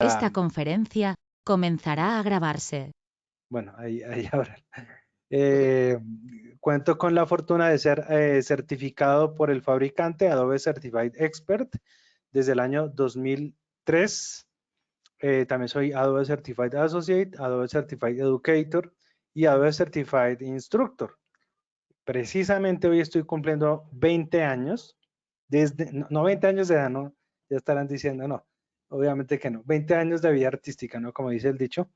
Esta conferencia comenzará a grabarse. Bueno, ahí ahora. Cuento con la fortuna de ser certificado por el fabricante Adobe Certified Expert desde el año 2003. También soy Adobe Certified Associate, Adobe Certified Educator y Adobe Certified Instructor. Precisamente hoy estoy cumpliendo 20 años, no 20 años de edad, no, ya estarán diciendo, no, obviamente que no, 20 años de vida artística, ¿no? Como dice el dicho.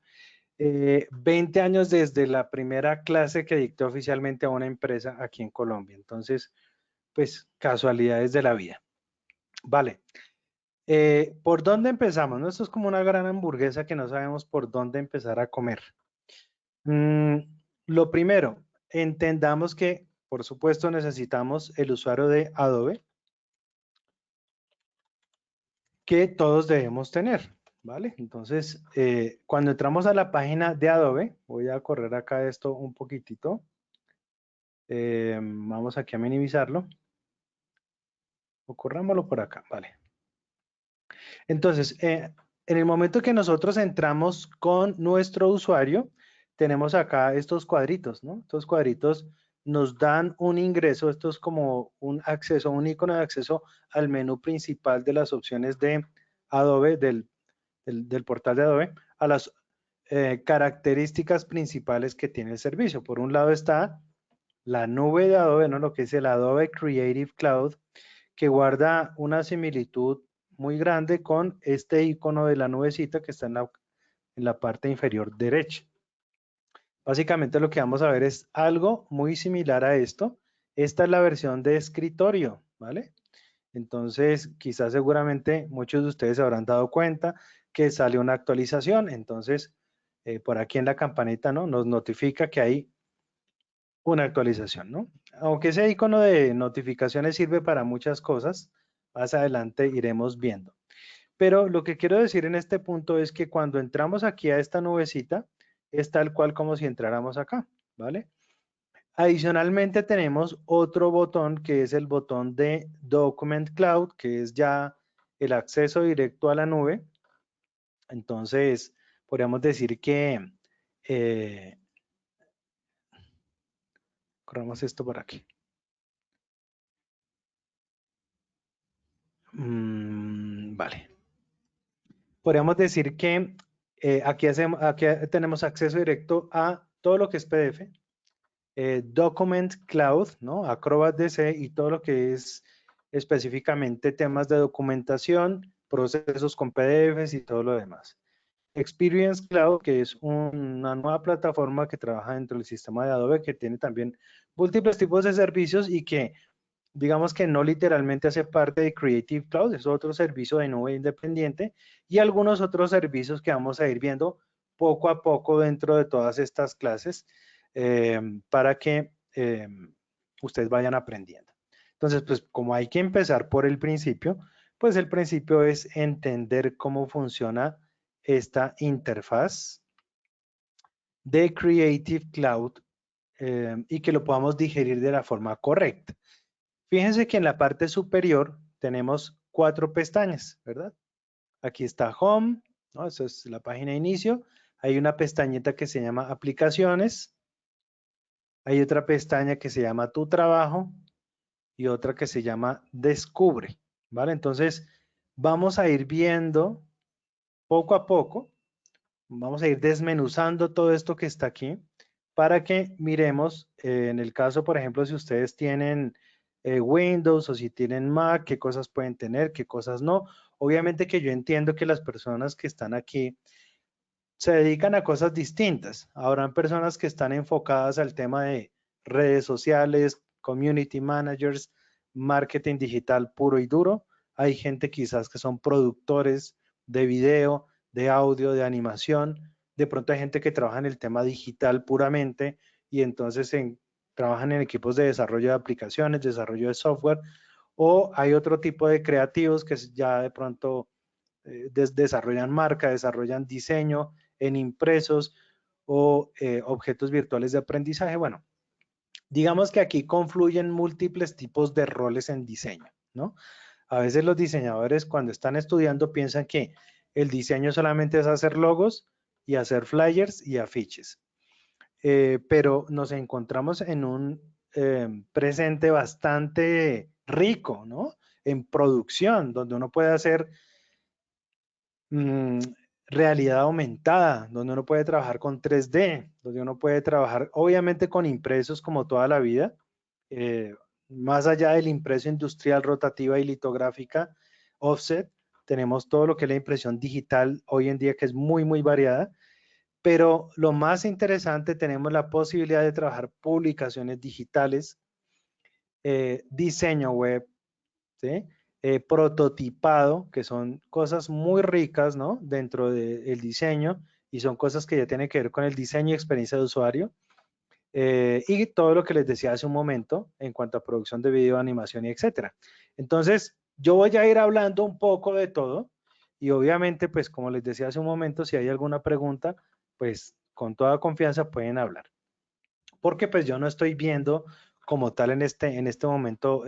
20 años desde la primera clase que dicté oficialmente a una empresa aquí en Colombia. Entonces, pues casualidades de la vida. Vale. ¿Por dónde empezamos? ¿No? Esto es como una gran hamburguesa que no sabemos por dónde empezar a comer. Lo primero, entendamos que, por supuesto, necesitamos el usuario de Adobe que todos debemos tener, ¿vale? Entonces, cuando entramos a la página de Adobe, voy a correr acá esto un poquitito. Vamos aquí a minimizarlo. O corrámoslo por acá, vale. Entonces, en el momento que nosotros entramos con nuestro usuario, tenemos acá estos cuadritos, ¿no? Estos cuadritos nos dan un ingreso, esto es como un acceso, un icono de acceso al menú principal de las opciones de Adobe, del portal de Adobe, a las características principales que tiene el servicio. Por un lado está la nube de Adobe, ¿no? Lo que es el Adobe Creative Cloud, que guarda una similitud muy grande con este icono de la nubecita que está en la parte inferior derecha. Básicamente lo que vamos a ver es algo muy similar a esto. Esta es la versión de escritorio, ¿vale? Entonces, quizás seguramente muchos de ustedes se habrán dado cuenta que sale una actualización. Entonces, por aquí en la campanita, ¿no? Nos notifica que hay una actualización, ¿no? Aunque ese icono de notificaciones sirve para muchas cosas, más adelante iremos viendo. Pero lo que quiero decir en este punto es que cuando entramos aquí a esta nubecita, es tal cual como si entráramos acá, ¿vale? Adicionalmente tenemos otro botón que es el botón de Document Cloud, que es ya el acceso directo a la nube. Entonces, podríamos decir que corramos esto por aquí. Vale. Podríamos decir que aquí tenemos acceso directo a todo lo que es PDF, Document Cloud, ¿no? Acrobat DC y todo lo que es específicamente temas de documentación, procesos con PDFs y todo lo demás. Experience Cloud, que es una nueva plataforma que trabaja dentro del sistema de Adobe, que tiene también múltiples tipos de servicios y que digamos que no literalmente hace parte de Creative Cloud, es otro servicio de nube independiente y algunos otros servicios que vamos a ir viendo poco a poco dentro de todas estas clases para que ustedes vayan aprendiendo. Entonces, pues como hay que empezar por el principio, pues el principio es entender cómo funciona esta interfaz de Creative Cloud y que lo podamos digerir de la forma correcta. Fíjense que en la parte superior tenemos 4 pestañas, ¿verdad? Aquí está Home, ¿no? Eso es la página de inicio. Hay una pestañita que se llama Aplicaciones. Hay otra pestaña que se llama Tu Trabajo y otra que se llama Descubre, ¿vale? Entonces, vamos a ir viendo poco a poco, vamos a ir desmenuzando todo esto que está aquí para que miremos, en el caso, por ejemplo, si ustedes tienen Windows o si tienen Mac, qué cosas pueden tener, qué cosas no. Obviamente que yo entiendo que las personas que están aquí se dedican a cosas distintas. Habrán personas que están enfocadas al tema de redes sociales, community managers, marketing digital puro y duro. Hay gente quizás que son productores de video, de audio, de animación. De pronto hay gente que trabaja en el tema digital puramente y entonces trabajan en equipos de desarrollo de aplicaciones, desarrollo de software, o hay otro tipo de creativos que ya de pronto desarrollan marca, desarrollan diseño en impresos o objetos virtuales de aprendizaje. Bueno, digamos que aquí confluyen múltiples tipos de roles en diseño, ¿no? A veces los diseñadores cuando están estudiando piensan que El diseño solamente es hacer logos y hacer flyers y afiches. Pero nos encontramos en un presente bastante rico, ¿no? En producción, donde uno puede hacer realidad aumentada, donde uno puede trabajar con 3D, donde uno puede trabajar obviamente con impresos como toda la vida, más allá del impreso industrial, rotativa y litográfica, offset, tenemos todo lo que es la impresión digital hoy en día que es muy, muy variada, pero lo más interesante, tenemos la posibilidad de trabajar publicaciones digitales, diseño web, ¿sí? Prototipado, que son cosas muy ricas, ¿no? Dentro del diseño y son cosas que ya tienen que ver con el diseño y experiencia de usuario. Y todo lo que les decía hace un momento en cuanto a producción de video, animación y etcétera. Entonces, yo voy a ir hablando un poco de todo y obviamente, pues como les decía hace un momento, si hay alguna pregunta, pues con toda confianza pueden hablar. Porque pues yo no estoy viendo como tal en este momento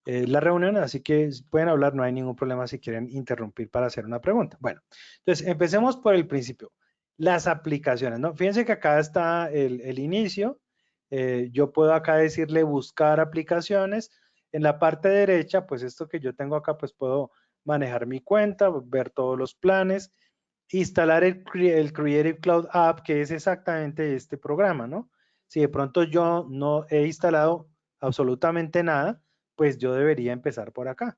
la reunión, así que pueden hablar, no hay ningún problema si quieren interrumpir para hacer una pregunta. Bueno, entonces empecemos por el principio. Las aplicaciones, ¿no? Fíjense que acá está el inicio. Yo puedo acá decirle buscar aplicaciones. En la parte derecha, pues esto que yo tengo acá, pues puedo manejar mi cuenta, ver todos los planes, instalar el Creative Cloud App, que es exactamente este programa, ¿no? Si de pronto yo no he instalado absolutamente nada, pues yo debería empezar por acá.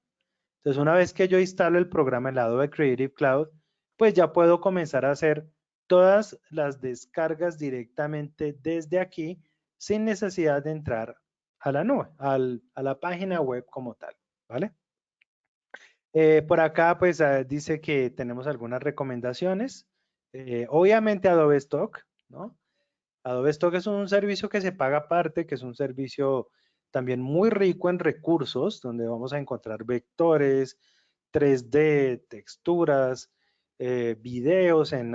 Entonces, una vez que yo instalo el programa en la Adobe Creative Cloud, pues ya puedo comenzar a hacer todas las descargas directamente desde aquí, sin necesidad de entrar a la nube, a la página web como tal, ¿vale? Por acá, pues dice que tenemos algunas recomendaciones. Obviamente Adobe Stock, ¿no? Adobe Stock es un servicio que se paga aparte, que es un servicio también muy rico en recursos, donde vamos a encontrar vectores, 3D, texturas, videos en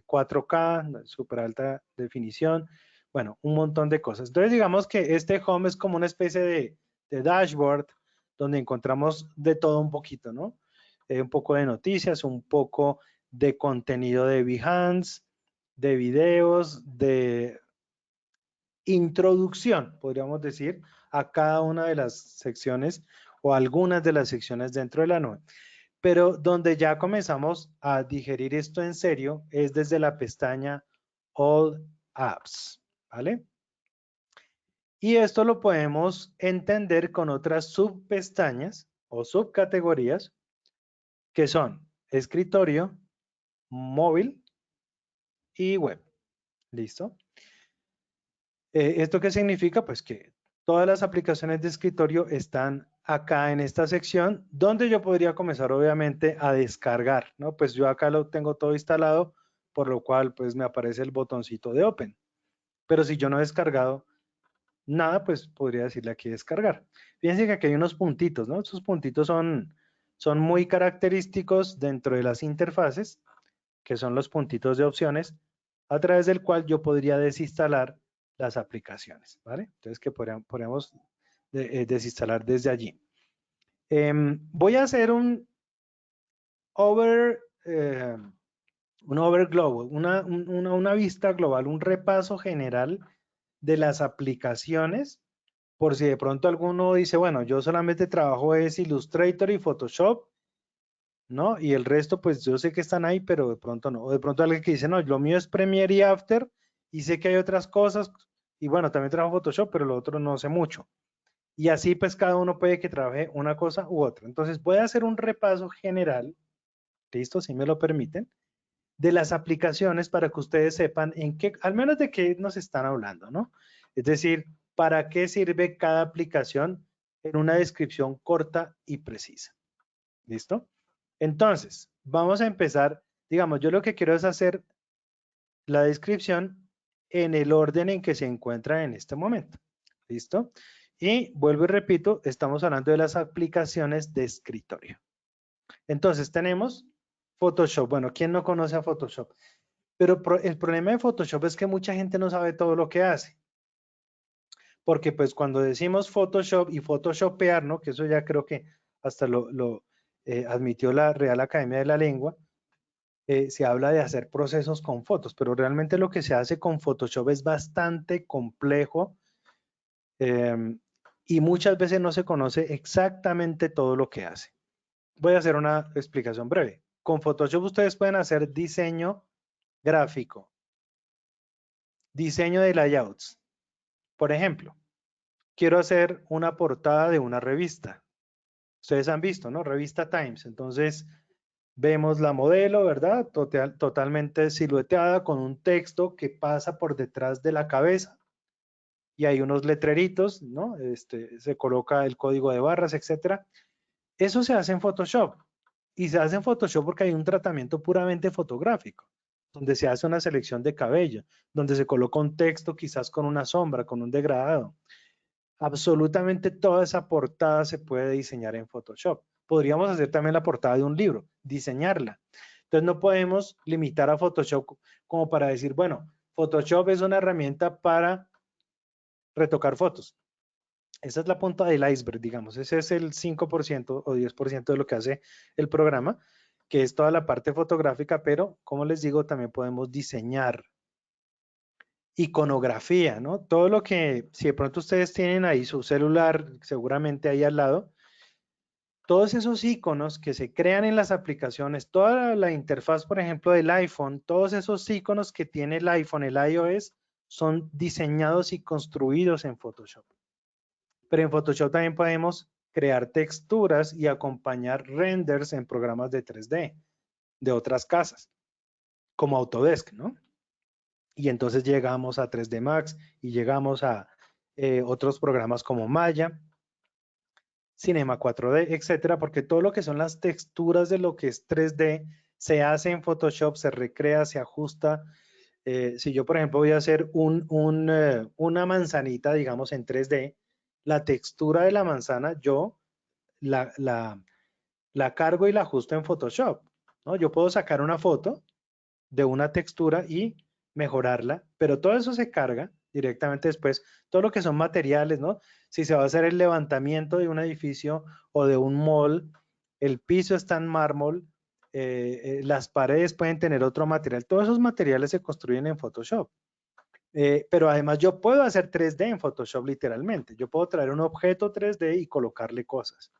4K, super alta definición, bueno, un montón de cosas. Entonces, digamos que este home es como una especie de dashboard donde encontramos de todo un poquito, ¿no? Un poco de noticias, un poco de contenido de Behance, de videos, de introducción, podríamos decir, a cada una de las secciones o algunas de las secciones dentro de la nube. Pero donde ya comenzamos a digerir esto en serio es desde la pestaña All Apps, ¿vale? Y esto lo podemos entender con otras subpestañas o subcategorías que son escritorio, móvil y web. ¿Listo? ¿Esto qué significa? Pues que todas las aplicaciones de escritorio están acá en esta sección donde yo podría comenzar obviamente a descargar, ¿no? Pues yo acá lo tengo todo instalado, por lo cual pues me aparece el botoncito de Open. Pero si yo no he descargado nada, pues podría decirle aquí descargar. Fíjense que aquí hay unos puntitos, ¿no? Estos puntitos son muy característicos dentro de las interfaces, que son los puntitos de opciones, a través del cual yo podría desinstalar las aplicaciones, ¿vale? Entonces que podríamos desinstalar desde allí. Voy a hacer un overglow, una vista global, un repaso general de las aplicaciones, por si de pronto alguno dice, bueno, yo solamente trabajo es Illustrator y Photoshop, ¿no? Y el resto, pues yo sé que están ahí, pero de pronto no. O de pronto alguien que dice, no, lo mío es Premiere y After, y sé que hay otras cosas, y bueno, también trabajo Photoshop, pero lo otro no sé mucho. Y así pues cada uno puede que trabaje una cosa u otra. Entonces voy a hacer un repaso general, listo, si me lo permiten, de las aplicaciones para que ustedes sepan en qué, al menos de qué nos están hablando, ¿no? Es decir, para qué sirve cada aplicación en una descripción corta y precisa. ¿Listo? Entonces, vamos a empezar, digamos, yo lo que quiero es hacer la descripción en el orden en que se encuentra en este momento. ¿Listo? Y vuelvo y repito, estamos hablando de las aplicaciones de escritorio. Entonces, tenemos Photoshop. Bueno, ¿quién no conoce a Photoshop? Pero el problema de Photoshop es que mucha gente no sabe todo lo que hace. Porque pues cuando decimos Photoshop y Photoshopear, ¿no? Que eso ya creo que hasta lo admitió la Real Academia de la Lengua, se habla de hacer procesos con fotos, pero realmente lo que se hace con Photoshop es bastante complejo y muchas veces no se conoce exactamente todo lo que hace. Voy a hacer una explicación breve. Con Photoshop ustedes pueden hacer diseño gráfico, diseño de layouts. Por ejemplo, quiero hacer una portada de una revista. Ustedes han visto, ¿no? Revista Times. Entonces, vemos la modelo, ¿verdad? Totalmente silueteada con un texto que pasa por detrás de la cabeza y hay unos letreritos, ¿no? Se coloca el código de barras, etcétera. Eso se hace en Photoshop y se hace en Photoshop porque hay un tratamiento puramente fotográfico, donde se hace una selección de cabello, donde se coloca un texto quizás con una sombra, con un degradado. Absolutamente toda esa portada se puede diseñar en Photoshop. Podríamos hacer también la portada de un libro, diseñarla. Entonces no podemos limitar a Photoshop como para decir, bueno, Photoshop es una herramienta para retocar fotos. Esa es la punta del iceberg, digamos. Ese es el 5% o 10% de lo que hace el programa, que es toda la parte fotográfica, pero como les digo, también podemos diseñar iconografía, ¿no? Todo lo que, si de pronto ustedes tienen ahí su celular, seguramente ahí al lado, todos esos iconos que se crean en las aplicaciones, toda la interfaz, por ejemplo, del iPhone, todos esos iconos que tiene el iPhone, el iOS, son diseñados y construidos en Photoshop. Pero en Photoshop también podemos crear texturas y acompañar renders en programas de 3D de otras casas, como Autodesk, ¿no? Y entonces llegamos a 3D Max y llegamos a otros programas como Maya, Cinema 4D, etcétera, porque todo lo que son las texturas de lo que es 3D se hace en Photoshop, se recrea, se ajusta. Si yo, por ejemplo, voy a hacer una manzanita, digamos, en 3D, la textura de la manzana, yo la cargo y la ajusto en Photoshop, ¿no? Yo puedo sacar una foto de una textura y mejorarla, pero todo eso se carga directamente después, todo lo que son materiales, ¿no? Si se va a hacer el levantamiento de un edificio o de un mall, el piso está en mármol, las paredes pueden tener otro material, todos esos materiales se construyen en Photoshop. Pero además yo puedo hacer 3D en Photoshop literalmente, yo puedo traer un objeto 3D y colocarle cosas.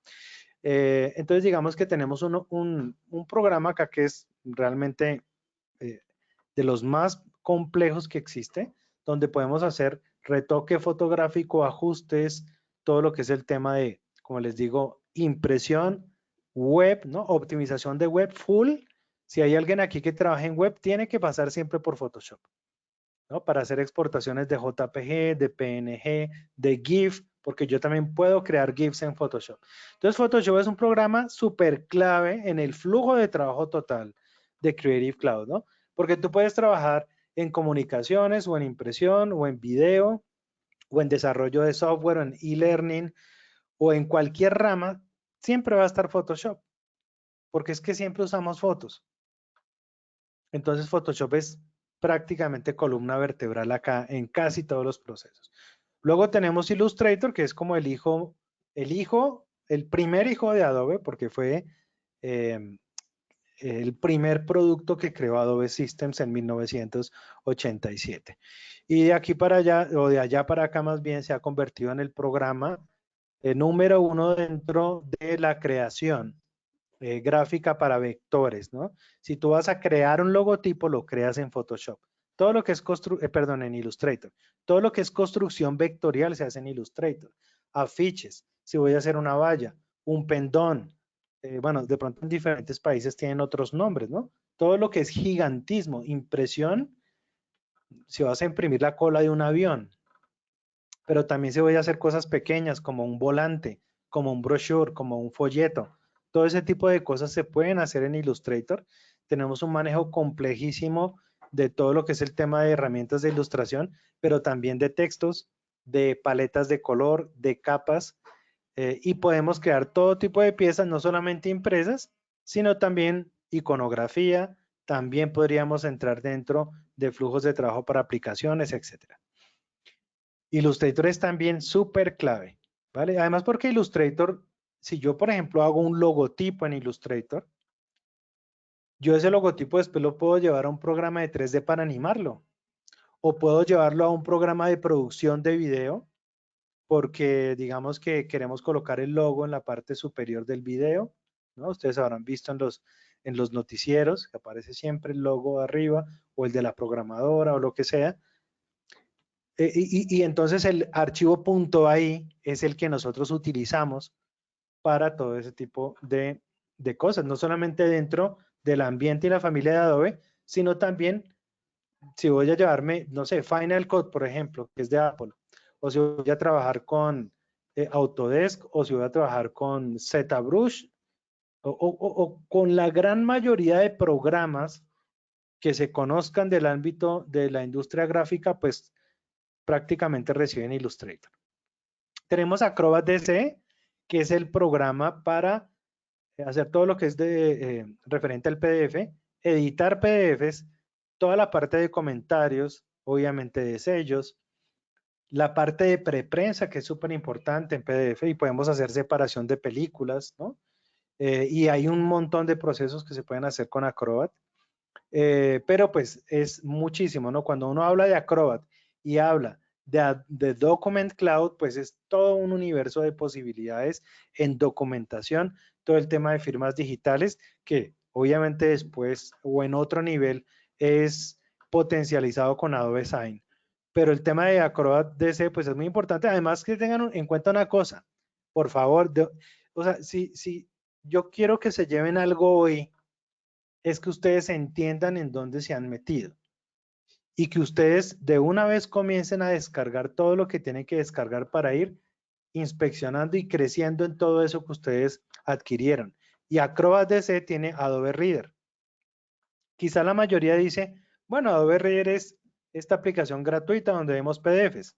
Entonces digamos que tenemos un programa acá que es realmente de los más complejos que existe, donde podemos hacer retoque fotográfico, ajustes, todo lo que es el tema de, como les digo, impresión, web, ¿no? Optimización de web full. Si hay alguien aquí que trabaja en web, tiene que pasar siempre por Photoshop, ¿no? Para hacer exportaciones de JPG, de PNG, de GIF, porque yo también puedo crear GIFs en Photoshop. Entonces, Photoshop es un programa súper clave en el flujo de trabajo total de Creative Cloud, ¿no? Porque tú puedes trabajar en comunicaciones o en impresión o en video o en desarrollo de software o en e-learning o en cualquier rama, siempre va a estar Photoshop, porque es que siempre usamos fotos. Entonces Photoshop es prácticamente columna vertebral acá en casi todos los procesos. Luego tenemos Illustrator, que es como el primer hijo de Adobe, porque fue el primer producto que creó Adobe Systems en 1987. Y de aquí para allá, o de allá para acá más bien, se ha convertido en el programa número uno dentro de la creación gráfica para vectores, ¿no? Si tú vas a crear un logotipo, lo creas en Photoshop. Todo lo que es en Illustrator. Todo lo que es construcción vectorial se hace en Illustrator. Afiches, si voy a hacer una valla, un pendón, bueno, de pronto en diferentes países tienen otros nombres, ¿no? Todo lo que es gigantismo, impresión, si vas a imprimir la cola de un avión, pero también se voy a hacer cosas pequeñas como un volante, como un brochure, como un folleto. Todo ese tipo de cosas se pueden hacer en Illustrator. Tenemos un manejo complejísimo de todo lo que es el tema de herramientas de ilustración, pero también de textos, de paletas de color, de capas, y podemos crear todo tipo de piezas, no solamente impresas, sino también iconografía, también podríamos entrar dentro de flujos de trabajo para aplicaciones, etcétera. Illustrator es también súper clave, ¿vale? Además porque Illustrator, si yo por ejemplo hago un logotipo en Illustrator, Yo ese logotipo después lo puedo llevar a un programa de 3D para animarlo. O puedo llevarlo a un programa de producción de video, porque digamos que queremos colocar el logo en la parte superior del video, ¿no? Ustedes habrán visto en los noticieros que aparece siempre el logo arriba, o el de la programadora o lo que sea. Y entonces el archivo .ai es el que nosotros utilizamos para todo ese tipo de cosas, no solamente dentro del ambiente y la familia de Adobe, sino también si voy a llevarme, no sé, Final Cut, por ejemplo, que es de Apple, o si voy a trabajar con Autodesk, o si voy a trabajar con ZBrush, o con la gran mayoría de programas que se conozcan del ámbito de la industria gráfica, pues prácticamente reciben Illustrator. Tenemos Acrobat DC, que es el programa para hacer todo lo que es referente al PDF, editar PDFs, toda la parte de comentarios, obviamente de sellos, la parte de preprensa, que es súper importante en PDF, y podemos hacer separación de películas, ¿no? Y hay un montón de procesos que se pueden hacer con Acrobat, pero pues es muchísimo, ¿no? Cuando uno habla de Acrobat y habla de Document Cloud, pues es todo un universo de posibilidades en documentación, todo el tema de firmas digitales, que obviamente después o en otro nivel es potencializado con Adobe Sign. Pero el tema de Acrobat DC, pues es muy importante. Además que tengan en cuenta una cosa, por favor, o sea, si yo quiero que se lleven algo hoy, es que ustedes entiendan en dónde se han metido y que ustedes de una vez comiencen a descargar todo lo que tienen que descargar para ir inspeccionando y creciendo en todo eso que ustedes adquirieron. Y Acrobat DC tiene Adobe Reader. Quizá la mayoría dice, bueno, Adobe Reader es esta aplicación gratuita donde vemos PDFs.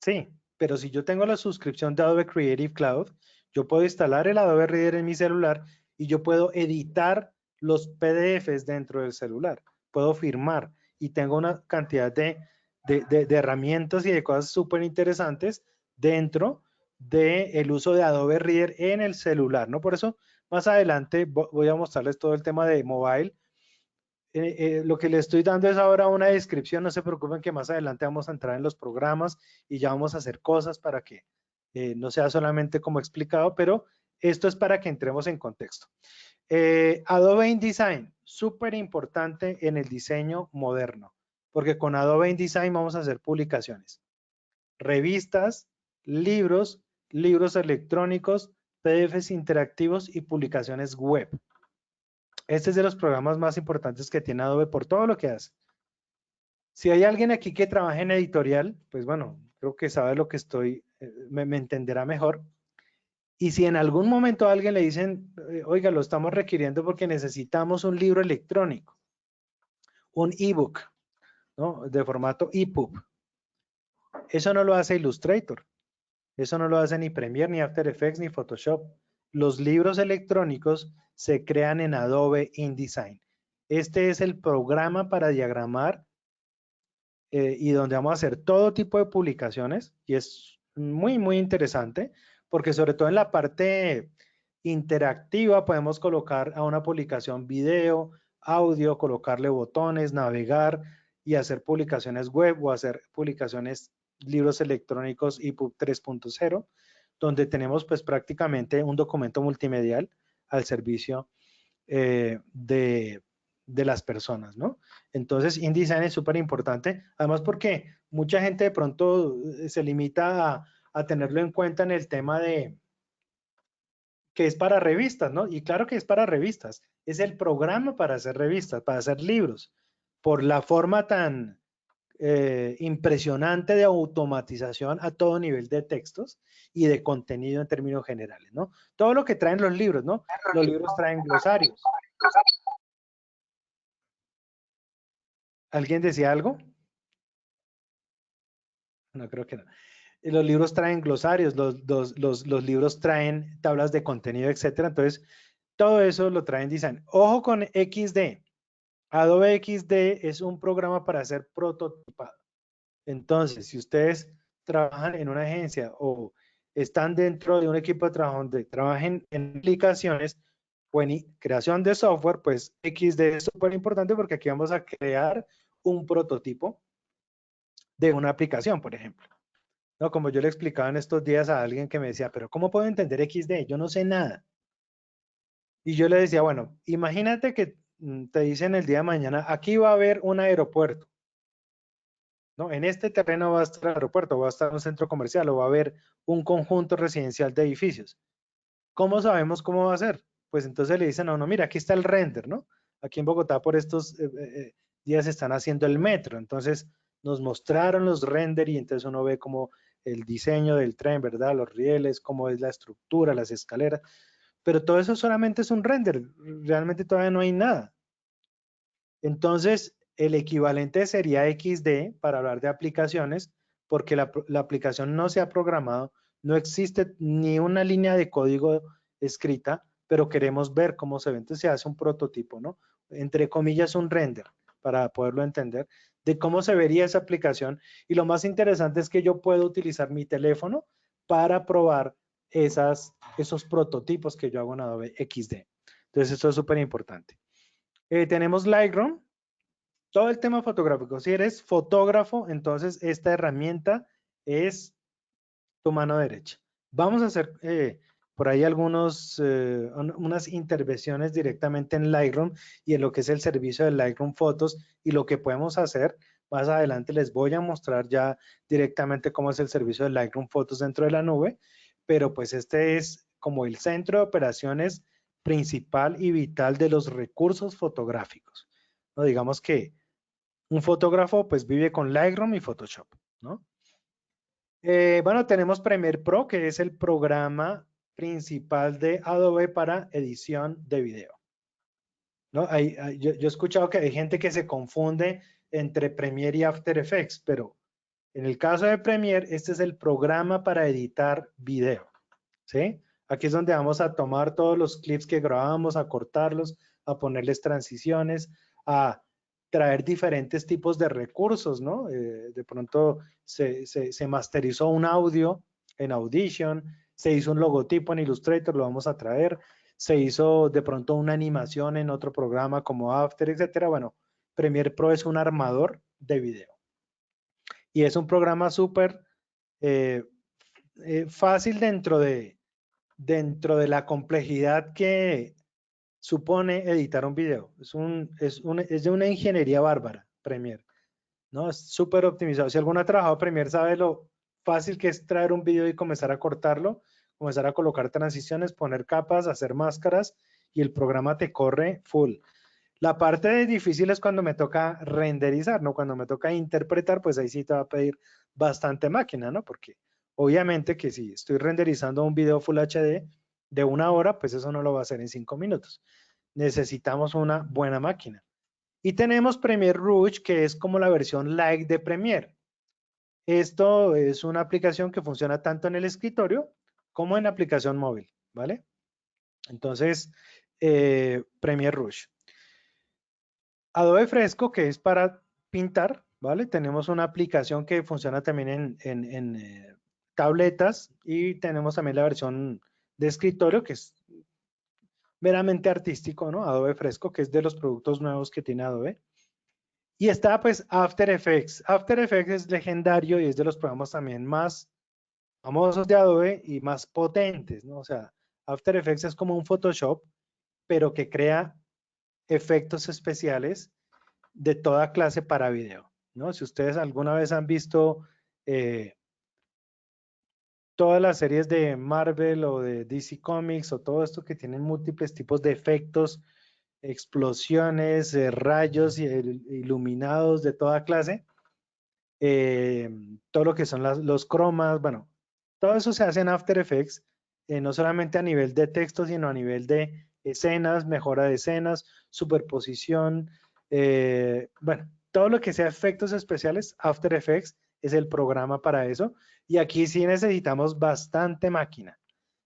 Sí, pero si yo tengo la suscripción de Adobe Creative Cloud, yo puedo instalar el Adobe Reader en mi celular y yo puedo editar los PDFs dentro del celular. Puedo firmar y tengo una cantidad de herramientas y de cosas súper interesantes dentro del uso de Adobe Reader en el celular, ¿no? Por eso, más adelante voy a mostrarles todo el tema de mobile. Lo que le estoy dando es ahora una descripción, no se preocupen que más adelante vamos a entrar en los programas y ya vamos a hacer cosas para que no sea solamente como explicado, pero esto es para que entremos en contexto. Adobe InDesign, súper importante en el diseño moderno, porque con Adobe InDesign vamos a hacer publicaciones, revistas, libros, libros electrónicos, PDFs interactivos y publicaciones web. Este es de los programas más importantes que tiene Adobe por todo lo que hace. Si hay alguien aquí que trabaja en editorial, pues bueno, creo que sabe lo que estoy, me entenderá mejor. Y si en algún momento a alguien le dicen, oiga, lo estamos requiriendo porque necesitamos un libro electrónico, un ebook, ¿no? De formato EPUB. Eso no lo hace Illustrator. Eso no lo hace ni Premiere, ni After Effects, ni Photoshop. Los libros electrónicos se crean en Adobe InDesign. Este es el programa para diagramar y donde vamos a hacer todo tipo de publicaciones y es muy, muy interesante porque sobre todo en la parte interactiva podemos colocar a una publicación video, audio, colocarle botones, navegar y hacer publicaciones web o hacer publicaciones libros electrónicos EPUB 3.0, donde tenemos pues prácticamente un documento multimedial al servicio de las personas, ¿no? Entonces, InDesign es súper importante, además porque mucha gente de pronto se limita a tenerlo en cuenta en el tema de que es para revistas, ¿no? Y claro que es para revistas, es el programa para hacer revistas, para hacer libros, por la forma tan impresionante de automatización a todo nivel de textos y de contenido en términos generales, ¿no? Todo lo que traen los libros, ¿no? Los libros traen glosarios. ¿Alguien decía algo? No, creo que no. Los libros traen glosarios, los libros traen tablas de contenido, etcétera. Entonces, todo eso lo traen design. Ojo con XD. Adobe XD es un programa para hacer prototipado. Entonces, si ustedes trabajan en una agencia o están dentro de un equipo de trabajo donde trabajen en aplicaciones, o en creación de software, pues XD es súper importante porque aquí vamos a crear un prototipo de una aplicación, por ejemplo. ¿No? Como yo le explicaba en estos días a alguien que me decía, pero ¿cómo puedo entender XD? Yo no sé nada. Y yo le decía, bueno, imagínate que te dicen el día de mañana, aquí va a haber un aeropuerto. ¿No? En este terreno va a estar el aeropuerto, va a estar un centro comercial o va a haber un conjunto residencial de edificios. ¿Cómo sabemos cómo va a ser? Pues entonces le dicen a uno, mira, aquí está el render, ¿no? Aquí en Bogotá por estos días están haciendo el metro, entonces nos mostraron los render y entonces uno ve como el diseño del tren, ¿verdad? Los rieles, cómo es la estructura, las escaleras, pero todo eso solamente es un render, realmente todavía no hay nada. Entonces, el equivalente sería XD para hablar de aplicaciones, porque la aplicación no se ha programado, no existe ni una línea de código escrita, pero queremos ver cómo se ve. Entonces se hace un prototipo, ¿no? Entre comillas, un render, para poderlo entender, de cómo se vería esa aplicación. Y lo más interesante es que yo puedo utilizar mi teléfono para probar esos prototipos que yo hago en Adobe XD. Entonces, eso es súper importante. Tenemos Lightroom, todo el tema fotográfico. Si eres fotógrafo, entonces esta herramienta es tu mano derecha. Vamos a hacer por ahí unas intervenciones directamente en Lightroom y en lo que es el servicio de Lightroom Fotos y lo que podemos hacer. Más adelante les voy a mostrar ya directamente cómo es el servicio de Lightroom Fotos dentro de la nube, pero pues este es como el centro de operaciones principal y vital de los recursos fotográficos. ¿No? Digamos que un fotógrafo pues vive con Lightroom y Photoshop, ¿no? Bueno, tenemos Premiere Pro, que es el programa principal de Adobe para edición de video, ¿no? Yo he escuchado que hay gente que se confunde entre Premiere y After Effects, pero en el caso de Premiere, este es el programa para editar video, ¿sí? Aquí es donde vamos a tomar todos los clips que grabamos, a cortarlos, a ponerles transiciones, a traer diferentes tipos de recursos, ¿no? De pronto se masterizó un audio en Audition, se hizo un logotipo en Illustrator, lo vamos a traer, se hizo de pronto una animación en otro programa como After, etcétera. Bueno, Premiere Pro es un armador de video. Y es un programa súper fácil dentro de la complejidad que supone editar un video. Es de una ingeniería bárbara, Premiere, ¿no? Es súper optimizado. Si alguno ha trabajado Premiere sabe lo fácil que es traer un video y comenzar a cortarlo, comenzar a colocar transiciones, poner capas, hacer máscaras y el programa te corre full. La parte difícil es cuando me toca renderizar, ¿no? Cuando me toca interpretar, pues ahí sí te va a pedir bastante máquina, ¿no? Porque obviamente que si estoy renderizando un video Full HD de 1 hora, pues eso no lo va a hacer en 5 minutos. Necesitamos una buena máquina. Y tenemos Premiere Rush, que es como la versión light de Premiere. Esto es una aplicación que funciona tanto en el escritorio como en la aplicación móvil, ¿vale? Entonces, Premiere Rush. Adobe Fresco, que es para pintar, ¿vale? Tenemos una aplicación que funciona también en tabletas y tenemos también la versión de escritorio, que es meramente artístico, ¿no? Adobe Fresco, que es de los productos nuevos que tiene Adobe. Y está pues After Effects. After Effects es legendario y es de los programas también más famosos de Adobe y más potentes, ¿no? O sea, After Effects es como un Photoshop, pero que crea efectos especiales de toda clase para video, ¿no? Si ustedes alguna vez han visto todas las series de Marvel o de DC Comics o todo esto que tienen múltiples tipos de efectos, explosiones, rayos iluminados de toda clase, todo lo que son los cromas, bueno, todo eso se hace en After Effects, no solamente a nivel de texto, sino a nivel de escenas, mejora de escenas, superposición, bueno, todo lo que sea efectos especiales, After Effects es el programa para eso. Y aquí sí necesitamos bastante máquina.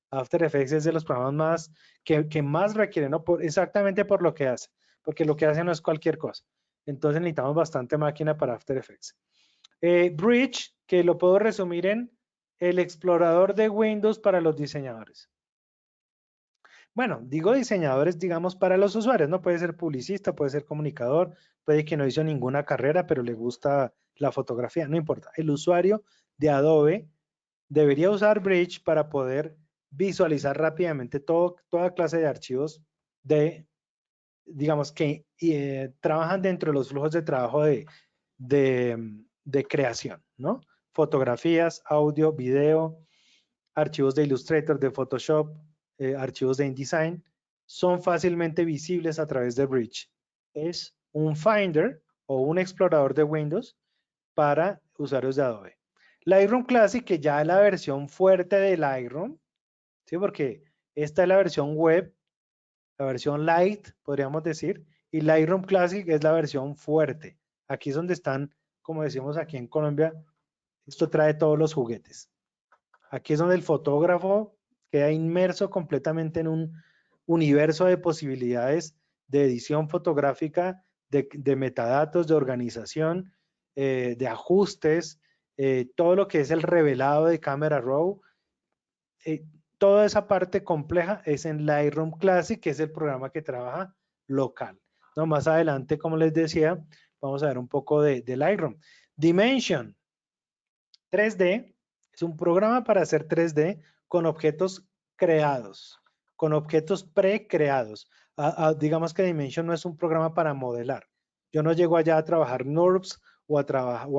After Effects es de los programas más que más requieren, ¿no? Exactamente por lo que hace, porque lo que hace no es cualquier cosa. Entonces necesitamos bastante máquina para After Effects. Bridge, que lo puedo resumir en el explorador de Windows para los diseñadores. Bueno, digo diseñadores, digamos, para los usuarios, ¿no? Puede ser publicista, puede ser comunicador, puede que no hizo ninguna carrera, pero le gusta la fotografía, no importa. El usuario de Adobe debería usar Bridge para poder visualizar rápidamente toda clase de archivos digamos, que trabajan dentro de los flujos de trabajo de creación, ¿no? Fotografías, audio, video, archivos de Illustrator, de Photoshop, archivos de InDesign, son fácilmente visibles a través de Bridge. Es un Finder o un explorador de Windows para usuarios de Adobe. Lightroom Classic, que ya es la versión fuerte de Lightroom, ¿sí? Porque esta es la versión web, la versión light, podríamos decir, y Lightroom Classic es la versión fuerte. Aquí es donde están, como decimos aquí en Colombia, esto trae todos los juguetes. Aquí es donde el fotógrafo queda inmerso completamente en un universo de posibilidades de edición fotográfica, de metadatos, de organización, de ajustes, todo lo que es el revelado de Camera Raw. Toda esa parte compleja es en Lightroom Classic, que es el programa que trabaja local. No, más adelante, como les decía, vamos a ver un poco de Lightroom. Dimension 3D es un programa para hacer 3D con objetos creados, con objetos pre-creados. Digamos que Dimension no es un programa para modelar. Yo no llego allá a trabajar NURBS o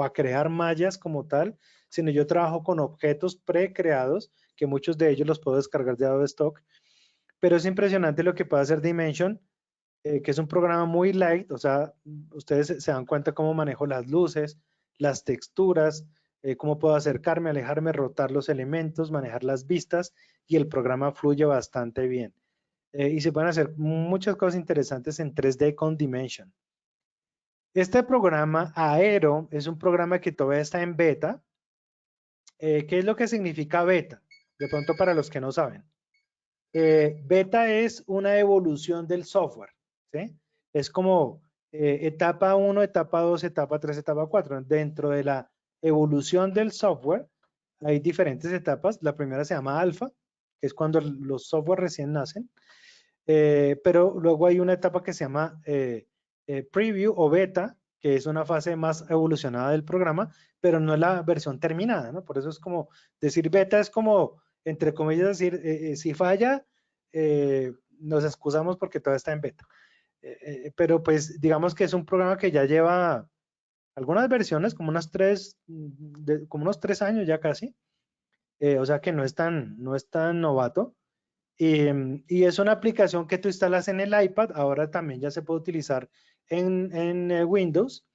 a crear mallas como tal, sino yo trabajo con objetos pre-creados, que muchos de ellos los puedo descargar de Adobe Stock. Pero es impresionante lo que puede hacer Dimension, que es un programa muy light, o sea, ustedes se dan cuenta cómo manejo las luces, las texturas, cómo puedo acercarme, alejarme, rotar los elementos, manejar las vistas, y el programa fluye bastante bien. Y se pueden hacer muchas cosas interesantes en 3D con Dimension. Este programa Aero es un programa que todavía está en beta. ¿Qué es lo que significa beta? De pronto para los que no saben. Beta es una evolución del software, ¿sí? Es como etapa 1, etapa 2, etapa 3, etapa 4. Dentro de la evolución del software hay diferentes etapas. La primera se llama alfa, que es cuando los software recién nacen. Pero luego hay una etapa que se llama preview o beta, que es una fase más evolucionada del programa, pero no es la versión terminada, ¿no? Por eso es como decir beta es como, entre comillas, decir, si falla, nos excusamos porque todavía está en beta. Pero pues digamos que es un programa que ya lleva algunas versiones, como como unos 3 años ya casi, o sea que no es tan novato. Y es una aplicación que tú instalas en el iPad, ahora también ya se puede utilizar en Windows,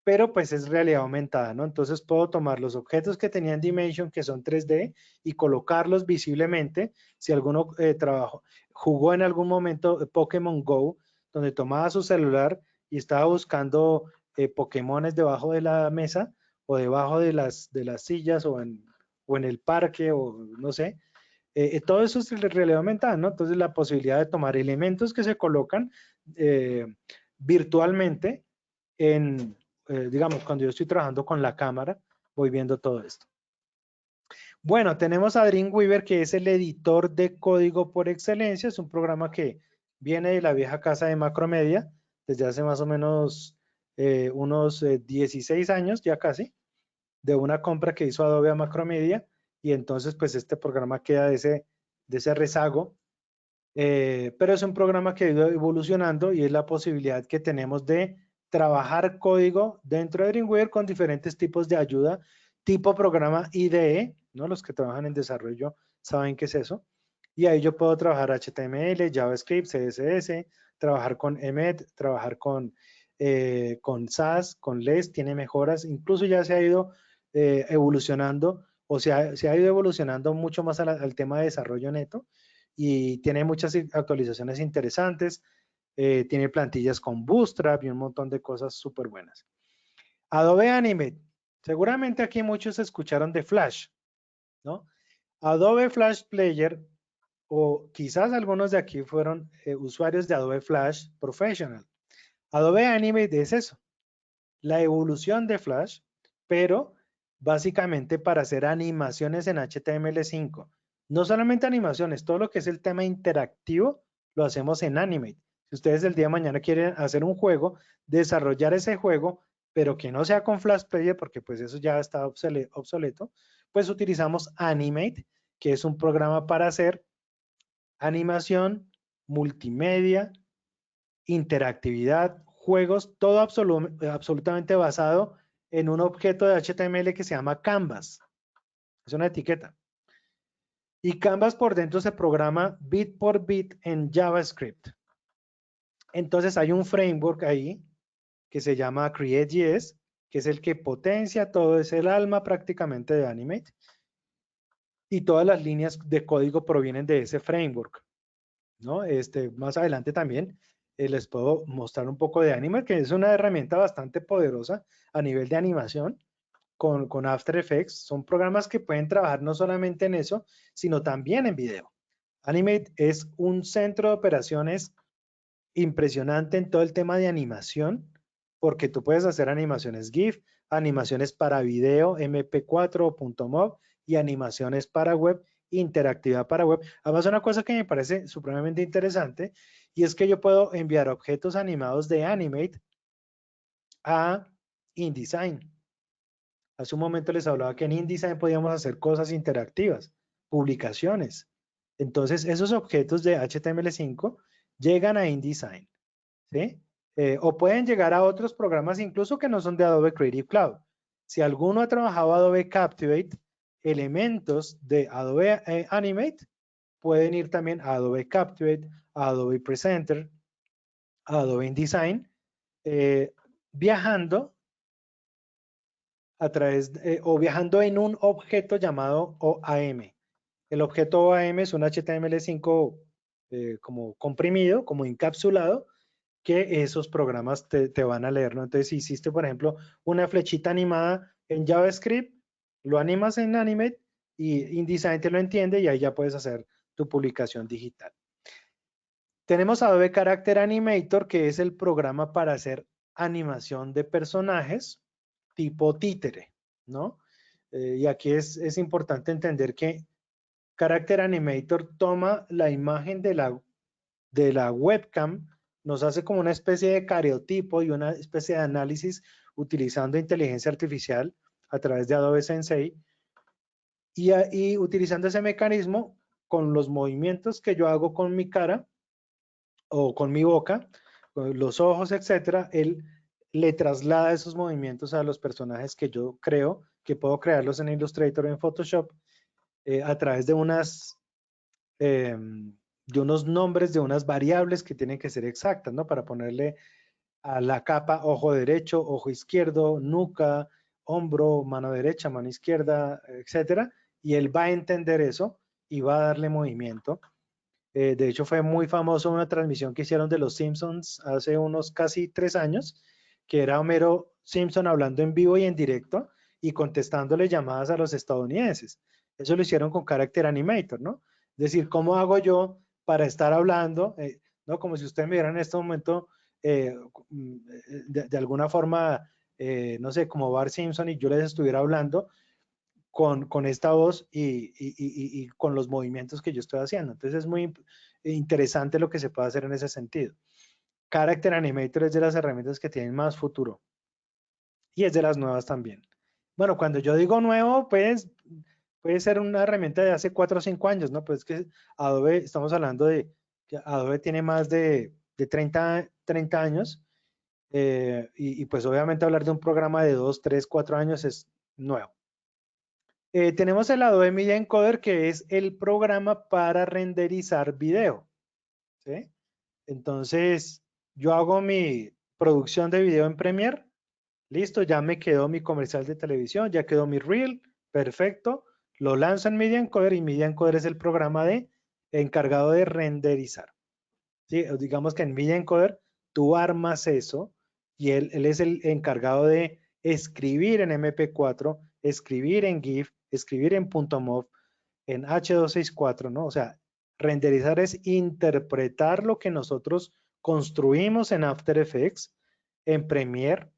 pero pues es realidad aumentada, ¿no? Entonces puedo tomar los objetos que tenía en Dimension, que son 3D, y colocarlos visiblemente. Si alguno jugó en algún momento Pokémon Go, donde tomaba su celular y estaba buscando Pokémones debajo de la mesa o debajo de las sillas o en el parque o no sé, todo eso es realidad aumentada, ¿no? Entonces la posibilidad de tomar elementos que se colocan virtualmente digamos, cuando yo estoy trabajando con la cámara, voy viendo todo esto. Bueno, tenemos a Dreamweaver, que es el editor de código por excelencia. Es un programa que viene de la vieja casa de Macromedia, desde hace más o menos unos 16 años, ya casi, de una compra que hizo Adobe a Macromedia, y entonces pues este programa queda de ese rezago, pero es un programa que ha ido evolucionando y es la posibilidad que tenemos de trabajar código dentro de Dreamweaver con diferentes tipos de ayuda, tipo programa IDE, ¿no? Los que trabajan en desarrollo saben qué es eso, y ahí yo puedo trabajar HTML, JavaScript, CSS, trabajar con Emmet, trabajar con SAS, con LESS, tiene mejoras, incluso ya se ha ido evolucionando, o sea, se ha ido evolucionando mucho más al tema de desarrollo neto, y tiene muchas actualizaciones interesantes, tiene plantillas con Bootstrap y un montón de cosas súper buenas. Adobe Animate, seguramente aquí muchos escucharon de Flash, ¿no? Adobe Flash Player, o quizás algunos de aquí fueron usuarios de Adobe Flash Professional. Adobe Animate es eso, la evolución de Flash, pero básicamente para hacer animaciones en HTML5, No solamente animaciones, todo lo que es el tema interactivo lo hacemos en Animate. Si ustedes el día de mañana quieren hacer un juego, desarrollar ese juego, pero que no sea con Flash Player, porque pues eso ya está obsoleto, pues utilizamos Animate, que es un programa para hacer animación, multimedia, interactividad, juegos, todo absolutamente basado en un objeto de HTML que se llama Canvas. Es una etiqueta. Y Canvas por dentro se programa bit por bit en JavaScript. Entonces hay un framework ahí que se llama Create.js, que es el que potencia todo, es el alma prácticamente de Animate. Y todas las líneas de código provienen de ese framework, ¿no? Más adelante también les puedo mostrar un poco de Animate, que es una herramienta bastante poderosa a nivel de animación con After Effects. Son programas que pueden trabajar no solamente en eso, sino también en video. Animate es un centro de operaciones impresionante en todo el tema de animación, porque tú puedes hacer animaciones GIF, animaciones para video, MP4 o .mov y animaciones para web, interactividad para web. Además, una cosa que me parece supremamente interesante y es que yo puedo enviar objetos animados de Animate a InDesign. Hace un momento les hablaba que en InDesign podíamos hacer cosas interactivas, publicaciones. Entonces, esos objetos de HTML5 llegan a InDesign, ¿sí? O pueden llegar a otros programas incluso que no son de Adobe Creative Cloud. Si alguno ha trabajado Adobe Captivate, elementos de Adobe Animate pueden ir también a Adobe Captivate, a Adobe Presenter, a Adobe InDesign, viajando a través o viajando en un objeto llamado OAM. El objeto OAM es un HTML5 como comprimido, como encapsulado, que esos programas te van a leer, ¿no? Entonces, si hiciste, por ejemplo, una flechita animada en JavaScript, lo animas en Animate y InDesign te lo entiende y ahí ya puedes hacer tu publicación digital. Tenemos Adobe Character Animator, que es el programa para hacer animación de personajes tipo títere, ¿no? Y aquí es importante entender que Character Animator toma la imagen de la webcam, nos hace como una especie de cariotipo y una especie de análisis utilizando inteligencia artificial a través de Adobe Sensei y utilizando ese mecanismo con los movimientos que yo hago con mi cara o con mi boca, con los ojos, etcétera, él le traslada esos movimientos a los personajes que yo creo, que puedo crearlos en Illustrator o en Photoshop a través de unos nombres de unas variables que tienen que ser exactas, ¿no? Para ponerle a la capa ojo derecho, ojo izquierdo, nuca, hombro, mano derecha, mano izquierda, etcétera. Y él va a entender eso y va a darle movimiento. De hecho, fue muy famoso una transmisión que hicieron de los Simpsons hace unos casi 3 años, que era Homero Simpson hablando en vivo y en directo y contestándole llamadas a los estadounidenses. Eso lo hicieron con Character Animator, ¿no? Es decir, ¿cómo hago yo para estar hablando? ¿No? Como si usted me viera en este momento de alguna forma, no sé, como Bart Simpson y yo les estuviera hablando con esta voz y con los movimientos que yo estoy haciendo. Entonces es muy interesante lo que se puede hacer en ese sentido. Character Animator es de las herramientas que tienen más futuro y es de las nuevas también. Bueno, cuando yo digo nuevo, pues puede ser una herramienta de hace 4 o 5 años, ¿no? Pues que Adobe, estamos hablando de que Adobe tiene más de 30 años y pues obviamente hablar de un programa de 2, 3, 4 años es nuevo. Tenemos el Adobe Media Encoder, que es el programa para renderizar video, ¿sí? Entonces, yo hago mi producción de video en Premiere, listo, ya me quedó mi comercial de televisión, ya quedó mi reel, perfecto, lo lanzo en Media Encoder y Media Encoder es el programa encargado de renderizar, ¿sí? Digamos que en Media Encoder tú armas eso y él es el encargado de escribir en MP4, escribir en GIF, escribir en .mov, en H264, ¿no? O sea, renderizar es interpretar lo que nosotros construimos en After Effects, en Premiere,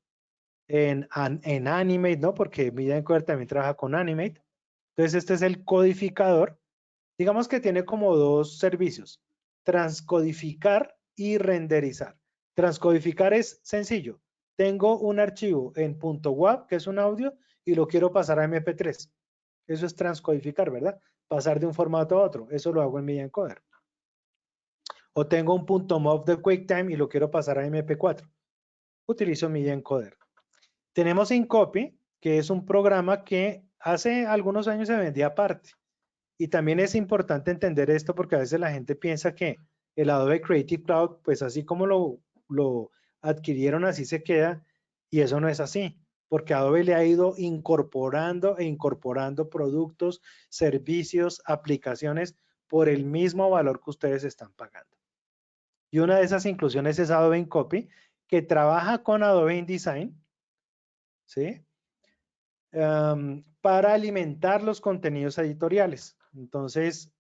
en Animate, ¿no? Porque Media Encoder también trabaja con Animate. Entonces, este es el codificador Digamos que tiene como dos servicios, transcodificar y renderizar. Transcodificar es sencillo. Tengo un archivo en .wav, que es un audio, y lo quiero pasar a MP3. Eso es transcodificar, ¿verdad? Pasar de un formato a otro. Eso lo hago en Media Encoder. O tengo un .mov de QuickTime y lo quiero pasar a MP4. Utilizo Media Encoder. Tenemos InCopy, que es un programa que hace algunos años se vendía aparte. Y también es importante entender esto porque a veces la gente piensa que el Adobe Creative Cloud, pues así como lo adquirieron, así se queda, y eso no es así, porque Adobe le ha ido incorporando e incorporando productos, servicios, aplicaciones por el mismo valor que ustedes están pagando. Y una de esas inclusiones es Adobe InCopy, que trabaja con Adobe InDesign, ¿sí? Para alimentar los contenidos editoriales. Entonces,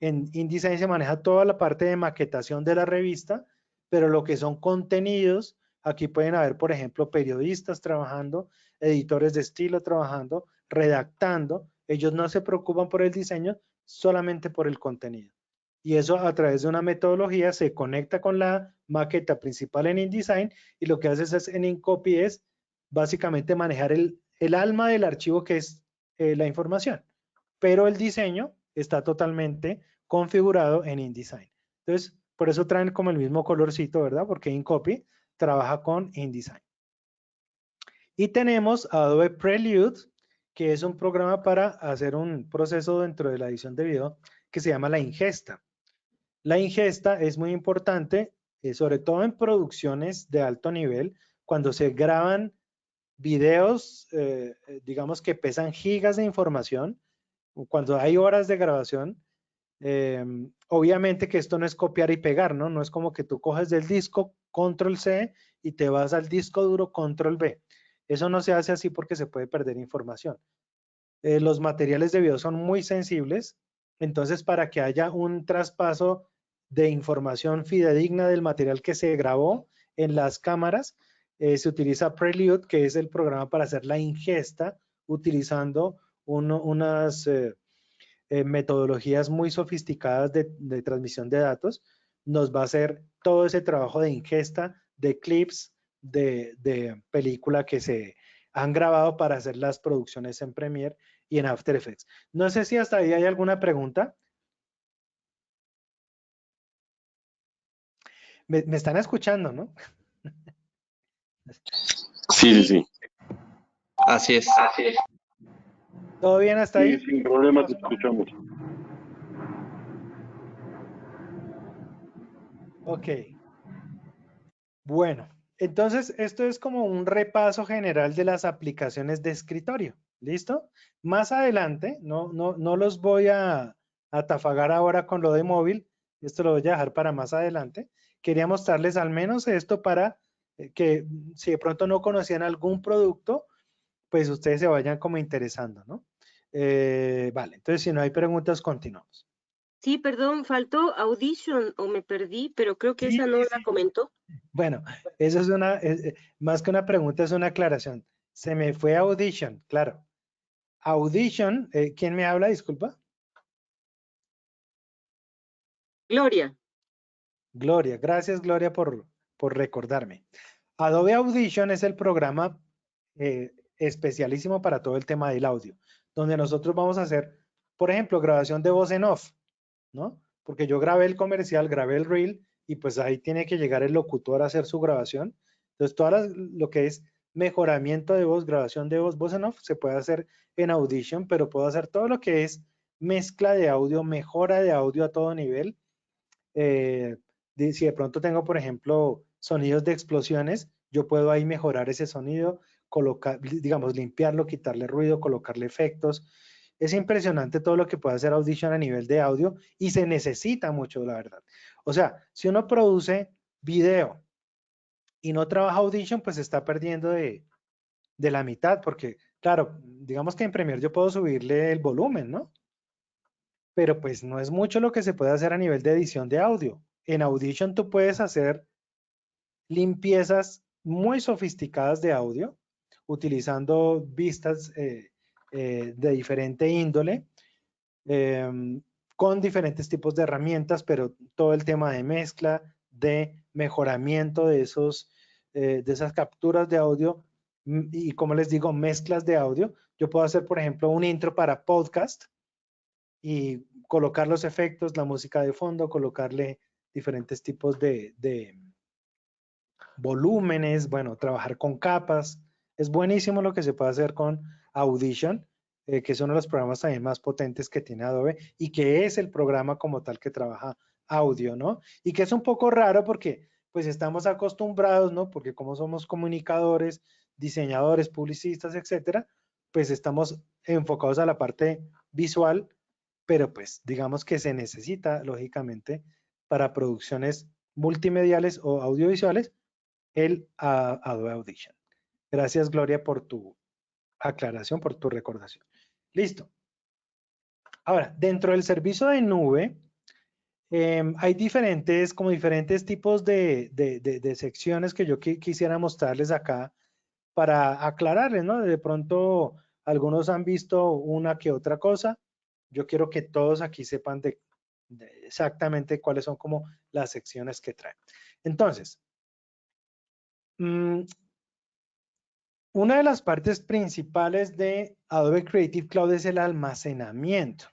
en InDesign se maneja toda la parte de maquetación de la revista, pero lo que son contenidos, aquí pueden haber, por ejemplo, periodistas trabajando, editores de estilo trabajando, redactando. Ellos no se preocupan por el diseño, solamente por el contenido. Y eso a través de una metodología se conecta con la maqueta principal en InDesign y lo que haces en InCopy es básicamente manejar el alma del archivo que es la información. Pero el diseño está totalmente configurado en InDesign. Entonces, por eso traen como el mismo colorcito, ¿verdad? Porque InCopy trabaja con InDesign. Y tenemos Adobe Prelude, que es un programa para hacer un proceso dentro de la edición de video que se llama la ingesta. La ingesta es muy importante, sobre todo en producciones de alto nivel, cuando se graban videos, digamos que pesan gigas de información, cuando hay horas de grabación. Obviamente que esto no es copiar y pegar, ¿no? No es como que tú coges del disco, control C, y te vas al disco duro, control V. Eso no se hace así porque se puede perder información. Los materiales de video son muy sensibles, entonces para que haya un traspaso de información fidedigna del material que se grabó en las cámaras, se utiliza Prelude, que es el programa para hacer la ingesta, utilizando unas metodologías muy sofisticadas de transmisión de datos. Nos va a hacer todo ese trabajo de ingesta de clips de película que se han grabado para hacer las producciones en Premiere y en After Effects. No sé si hasta ahí hay alguna pregunta. Me están escuchando, ¿no? Sí, sí, sí. Así es. ¿Todo bien hasta ahí? Sí, sin problema te escuchamos. Ok. Bueno, entonces esto es como un repaso general de las aplicaciones de escritorio. ¿Listo? Más adelante, no los voy a atafagar ahora con lo de móvil. Esto lo voy a dejar para más adelante. Quería mostrarles al menos esto para que si de pronto no conocían algún producto, pues ustedes se vayan como interesando, ¿no? Vale, entonces si no hay preguntas, continuamos. Sí, perdón, faltó Audition o me perdí, pero creo que Sí, esa no sí, la sí. comentó. Bueno, eso es más que una pregunta, es una aclaración. Se me fue Audition, claro. Audition, ¿quién me habla? Disculpa. Gloria. Gloria, gracias Gloria por recordarme. Adobe Audition es el programa especialísimo para todo el tema del audio, donde nosotros vamos a hacer, por ejemplo, grabación de voz en off, ¿no? Porque yo grabé el comercial, grabé el reel y pues ahí tiene que llegar el locutor a hacer su grabación. Entonces, todo lo que es mejoramiento de voz, grabación de voz, voz en off, se puede hacer en Audition, pero puedo hacer todo lo que es mezcla de audio, mejora de audio a todo nivel. Si de pronto tengo, por ejemplo, sonidos de explosiones, yo puedo ahí mejorar ese sonido, colocar, digamos, limpiarlo, quitarle ruido, colocarle efectos. Es impresionante todo lo que puede hacer Audition a nivel de audio y se necesita mucho, la verdad. O sea, si uno produce video y no trabaja Audition, pues se está perdiendo de la mitad, porque, claro, digamos que en Premiere yo puedo subirle el volumen, ¿no? Pero pues no es mucho lo que se puede hacer a nivel de edición de audio. En Audition tú puedes hacer limpiezas muy sofisticadas de audio, utilizando vistas de diferente índole, con diferentes tipos de herramientas, pero todo el tema de mezcla, de mejoramiento de esas capturas de audio y, como les digo, mezclas de audio. Yo puedo hacer, por ejemplo, un intro para podcast y colocar los efectos, la música de fondo, colocarle diferentes tipos de volúmenes, bueno, trabajar con capas. Es buenísimo lo que se puede hacer con Audition, que es uno de los programas también más potentes que tiene Adobe y que es el programa como tal que trabaja audio, ¿no? Y que es un poco raro porque pues estamos acostumbrados, ¿no? Porque como somos comunicadores, diseñadores, publicistas, etcétera, pues estamos enfocados a la parte visual, pero pues digamos que se necesita, lógicamente, para producciones multimediales o audiovisuales, el Adobe Audition. Gracias, Gloria, por tu aclaración, por tu recordación. Listo. Ahora, dentro del servicio de nube, hay diferentes tipos de secciones que yo quisiera mostrarles acá para aclararles, ¿no? De pronto, algunos han visto una que otra cosa. Yo quiero que todos aquí sepan de exactamente cuáles son como las secciones que trae. Entonces, una de las partes principales de Adobe Creative Cloud es el almacenamiento.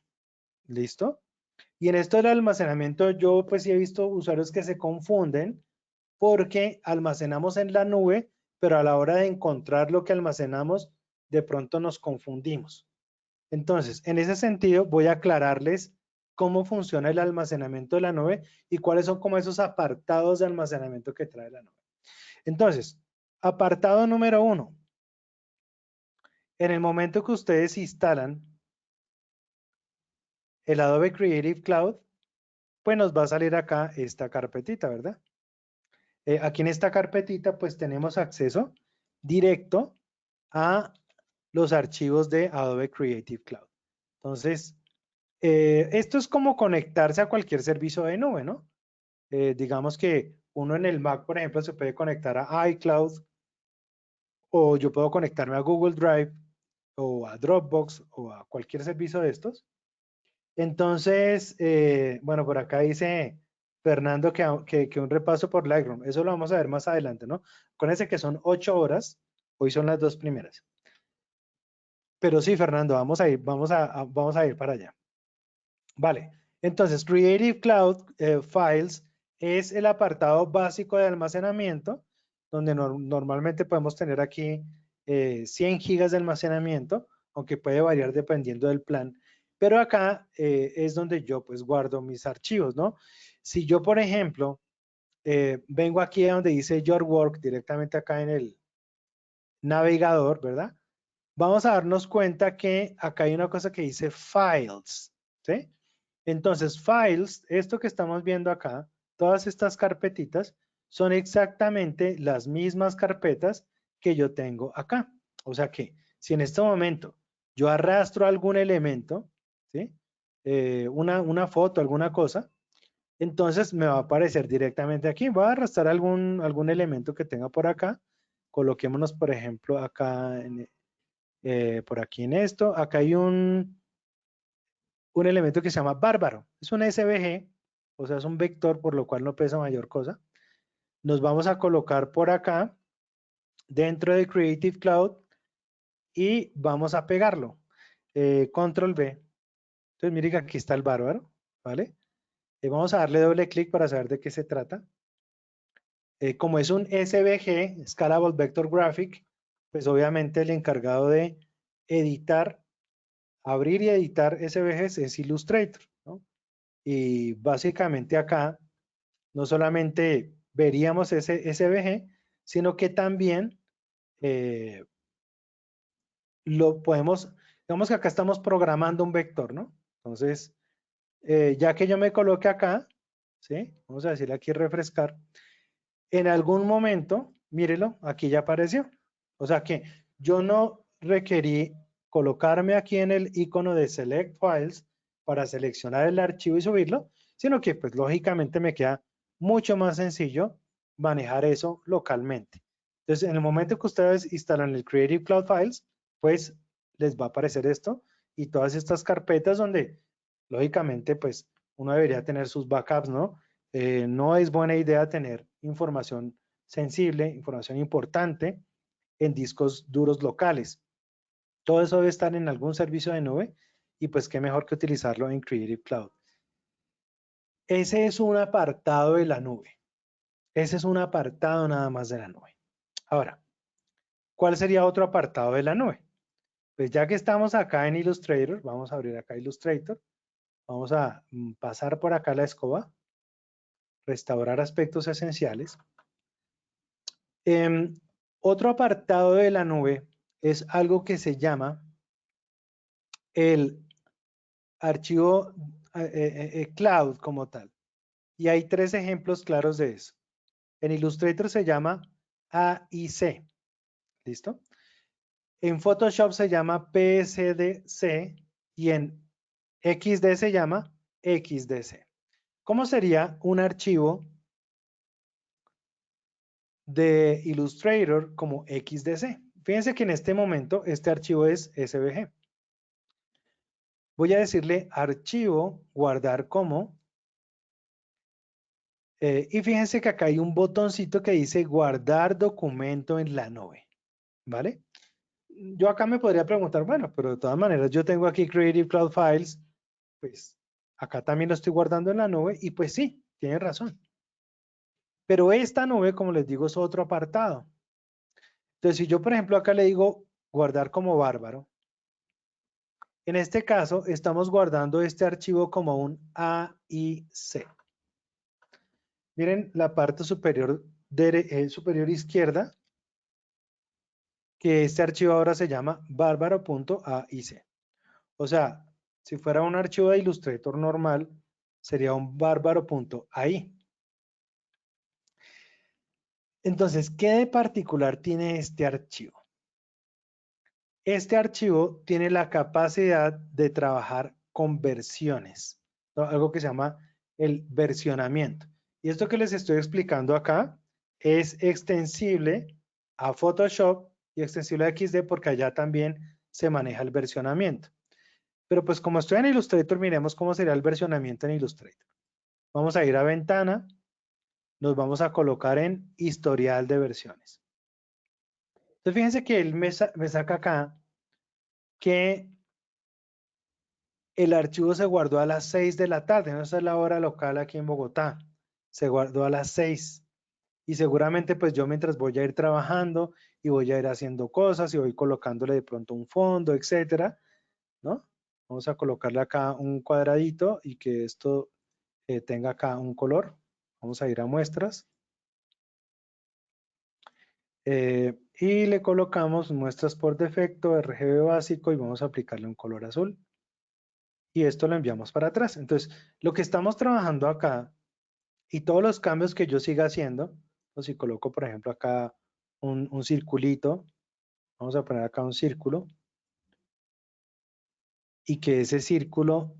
¿Listo? Y en esto del almacenamiento yo pues sí he visto usuarios que se confunden porque almacenamos en la nube, pero a la hora de encontrar lo que almacenamos, de pronto nos confundimos. Entonces, en ese sentido, voy a aclararles cómo funciona el almacenamiento de la nube y cuáles son como esos apartados de almacenamiento que trae la nube. Entonces, apartado número 1. En el momento que ustedes instalan el Adobe Creative Cloud, pues nos va a salir acá esta carpetita, ¿verdad? Aquí en esta carpetita pues tenemos acceso directo a los archivos de Adobe Creative Cloud. Entonces, esto es como conectarse a cualquier servicio de nube, ¿no? Digamos que uno en el Mac, por ejemplo, se puede conectar a iCloud, o yo puedo conectarme a Google Drive, o a Dropbox, o a cualquier servicio de estos. Entonces, bueno, por acá dice Fernando que un repaso por Lightroom. Eso lo vamos a ver más adelante, ¿no? Acuérdense que son 8 horas. Hoy son las 2 primeras. Pero sí, Fernando, vamos a ir para allá. Vale. Entonces, Creative Cloud Files es el apartado básico de almacenamiento, donde normalmente podemos tener aquí 100 gigas de almacenamiento, aunque puede variar dependiendo del plan. Pero acá es donde yo pues guardo mis archivos, ¿no? Si yo, por ejemplo, vengo aquí a donde dice Your Work, directamente acá en el navegador, ¿verdad? Vamos a darnos cuenta que acá hay una cosa que dice Files, ¿sí? Entonces, Files, esto que estamos viendo acá, todas estas carpetitas, son exactamente las mismas carpetas que yo tengo acá. O sea que, si en este momento yo arrastro algún elemento, ¿sí? Una foto, alguna cosa, entonces me va a aparecer directamente aquí. Voy a arrastrar algún elemento que tenga por acá. Coloquémonos, por ejemplo, acá, por aquí en esto. Acá hay un elemento que se llama bárbaro. Es un SVG, o sea, es un vector, por lo cual no pesa mayor cosa. Nos vamos a colocar por acá, dentro de Creative Cloud, y vamos a pegarlo. Control V. Entonces, mire que aquí está el bárbaro, ¿vale? Vamos a darle doble clic para saber de qué se trata. Como es un SVG, Scalable Vector Graphic, pues obviamente el encargado de editar, abrir y editar SVGs es Illustrator, ¿no? Y básicamente acá no solamente veríamos ese SVG, sino que también lo podemos, digamos que acá estamos programando un vector, ¿no? Entonces, ya que yo me coloque acá, ¿sí? Vamos a decirle aquí refrescar. En algún momento, mírelo, aquí ya apareció. O sea que yo no requerí colocarme aquí en el icono de Select Files para seleccionar el archivo y subirlo, sino que pues lógicamente me queda mucho más sencillo manejar eso localmente. Entonces, en el momento que ustedes instalan el Creative Cloud Files, pues les va a aparecer esto y todas estas carpetas donde lógicamente, pues uno debería tener sus backups, ¿no? No es buena idea tener información sensible, información importante en discos duros locales. Todo eso debe estar en algún servicio de nube y pues qué mejor que utilizarlo en Creative Cloud. Ese es un apartado de la nube. Ese es un apartado nada más de la nube. Ahora, ¿cuál sería otro apartado de la nube? Pues ya que estamos acá en Illustrator, vamos a abrir acá Illustrator. Vamos a pasar por acá la escoba. Restaurar aspectos esenciales. Otro apartado de la nube es algo que se llama el archivo cloud como tal. Y hay 3 ejemplos claros de eso. En Illustrator se llama AIC. ¿Listo? En Photoshop se llama PSDC y en XD se llama XDC. ¿Cómo sería un archivo de Illustrator como XDC? Fíjense que en este momento este archivo es SVG. Voy a decirle archivo, guardar como. Y fíjense que acá hay un botoncito que dice guardar documento en la nube. ¿Vale? Yo acá me podría preguntar, bueno, pero de todas maneras yo tengo aquí Creative Cloud Files, pues acá también lo estoy guardando en la nube y pues sí, tienen razón. Pero esta nube, como les digo, es otro apartado. Entonces, si yo, por ejemplo, acá le digo guardar como bárbaro, en este caso estamos guardando este archivo como un AIC. Miren la parte superior, superior izquierda, que este archivo ahora se llama bárbaro.aic. O sea, si fuera un archivo de Illustrator normal, sería un bárbaro.ai. Entonces, ¿qué de particular tiene este archivo? Este archivo tiene la capacidad de trabajar con versiones, ¿no? Algo que se llama el versionamiento. Y esto que les estoy explicando acá es extensible a Photoshop y extensible a XD porque allá también se maneja el versionamiento. Pero pues como estoy en Illustrator, miremos cómo sería el versionamiento en Illustrator. Vamos a ir a ventana, nos vamos a colocar en historial de versiones. Entonces fíjense que él me saca acá que el archivo se guardó a las 6 de la tarde, ¿no? Esa es la hora local aquí en Bogotá. Se guardó a las 6. Y seguramente pues yo mientras voy a ir trabajando y voy a ir haciendo cosas y voy colocándole de pronto un fondo, etcétera, ¿no? Vamos a colocarle acá un cuadradito y que esto tenga acá un color. Vamos a ir a muestras. Y le colocamos muestras por defecto, RGB básico y vamos a aplicarle un color azul. Y esto lo enviamos para atrás. Entonces, lo que estamos trabajando acá y todos los cambios que yo siga haciendo, o si coloco, por ejemplo, acá un circulito, vamos a poner acá un círculo, y que ese círculo,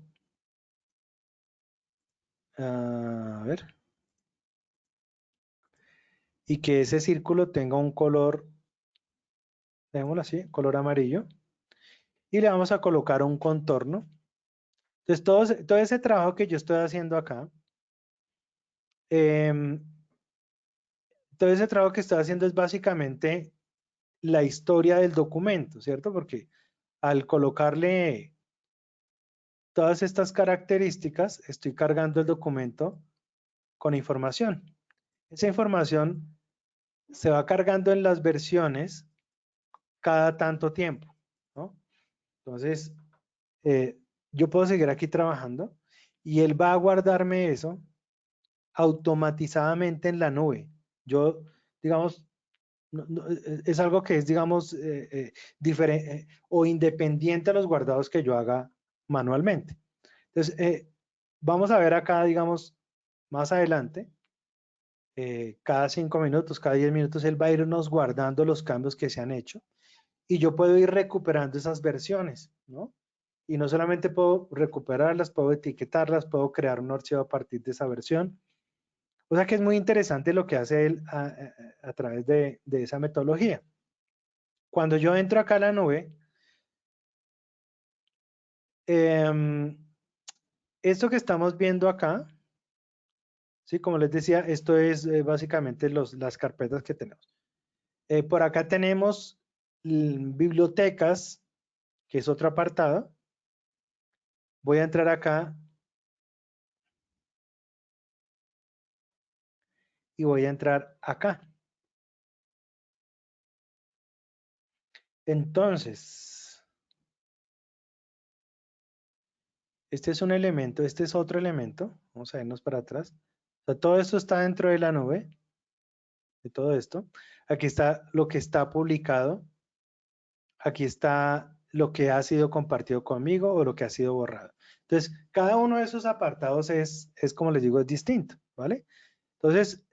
a ver, y que ese círculo tenga un color, dejémoslo así, color amarillo, y le vamos a colocar un contorno. Entonces, todo ese trabajo que yo estoy haciendo acá, todo ese trabajo que estoy haciendo es básicamente la historia del documento, ¿cierto? Porque al colocarle todas estas características, estoy cargando el documento con información. Esa información se va cargando en las versiones cada tanto tiempo, ¿no? Entonces, yo puedo seguir aquí trabajando y él va a guardarme eso automatizadamente en la nube. Yo, digamos, es algo que es, digamos, diferente o independiente a los guardados que yo haga manualmente. Entonces, vamos a ver acá, digamos, más adelante, cada 5 minutos, cada 10 minutos, él va a irnos guardando los cambios que se han hecho y yo puedo ir recuperando esas versiones, ¿no? Y no solamente puedo recuperarlas, puedo etiquetarlas, puedo crear un archivo a partir de esa versión. O sea que es muy interesante lo que hace él a través de esa metodología. Cuando yo entro acá a la nube, esto que estamos viendo acá, ¿sí? Como les decía, esto es básicamente las carpetas que tenemos. Por acá tenemos bibliotecas, que es otro apartado. Voy a entrar acá y voy a entrar acá. Entonces, este es un elemento, este es otro elemento. Vamos a irnos para atrás. O sea, todo esto está dentro de la nube, de todo esto. Aquí está lo que está publicado. Aquí está lo que ha sido compartido conmigo o lo que ha sido borrado. Entonces, cada uno de esos apartados es como les digo, es distinto, ¿vale? Entonces,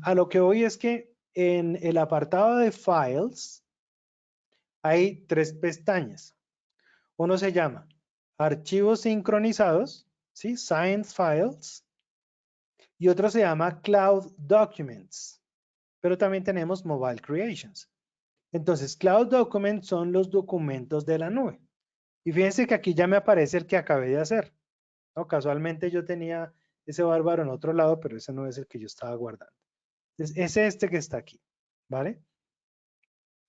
a lo que voy es que en el apartado de Files hay 3 pestañas. Uno se llama Archivos sincronizados, ¿sí? Science Files. Y otro se llama Cloud Documents. Pero también tenemos Mobile Creations. Entonces, Cloud Documents son los documentos de la nube. Y fíjense que aquí ya me aparece el que acabé de hacer, ¿no? Casualmente yo tenía ese bárbaro en otro lado, pero ese no es el que yo estaba guardando. Entonces, es este que está aquí, ¿vale?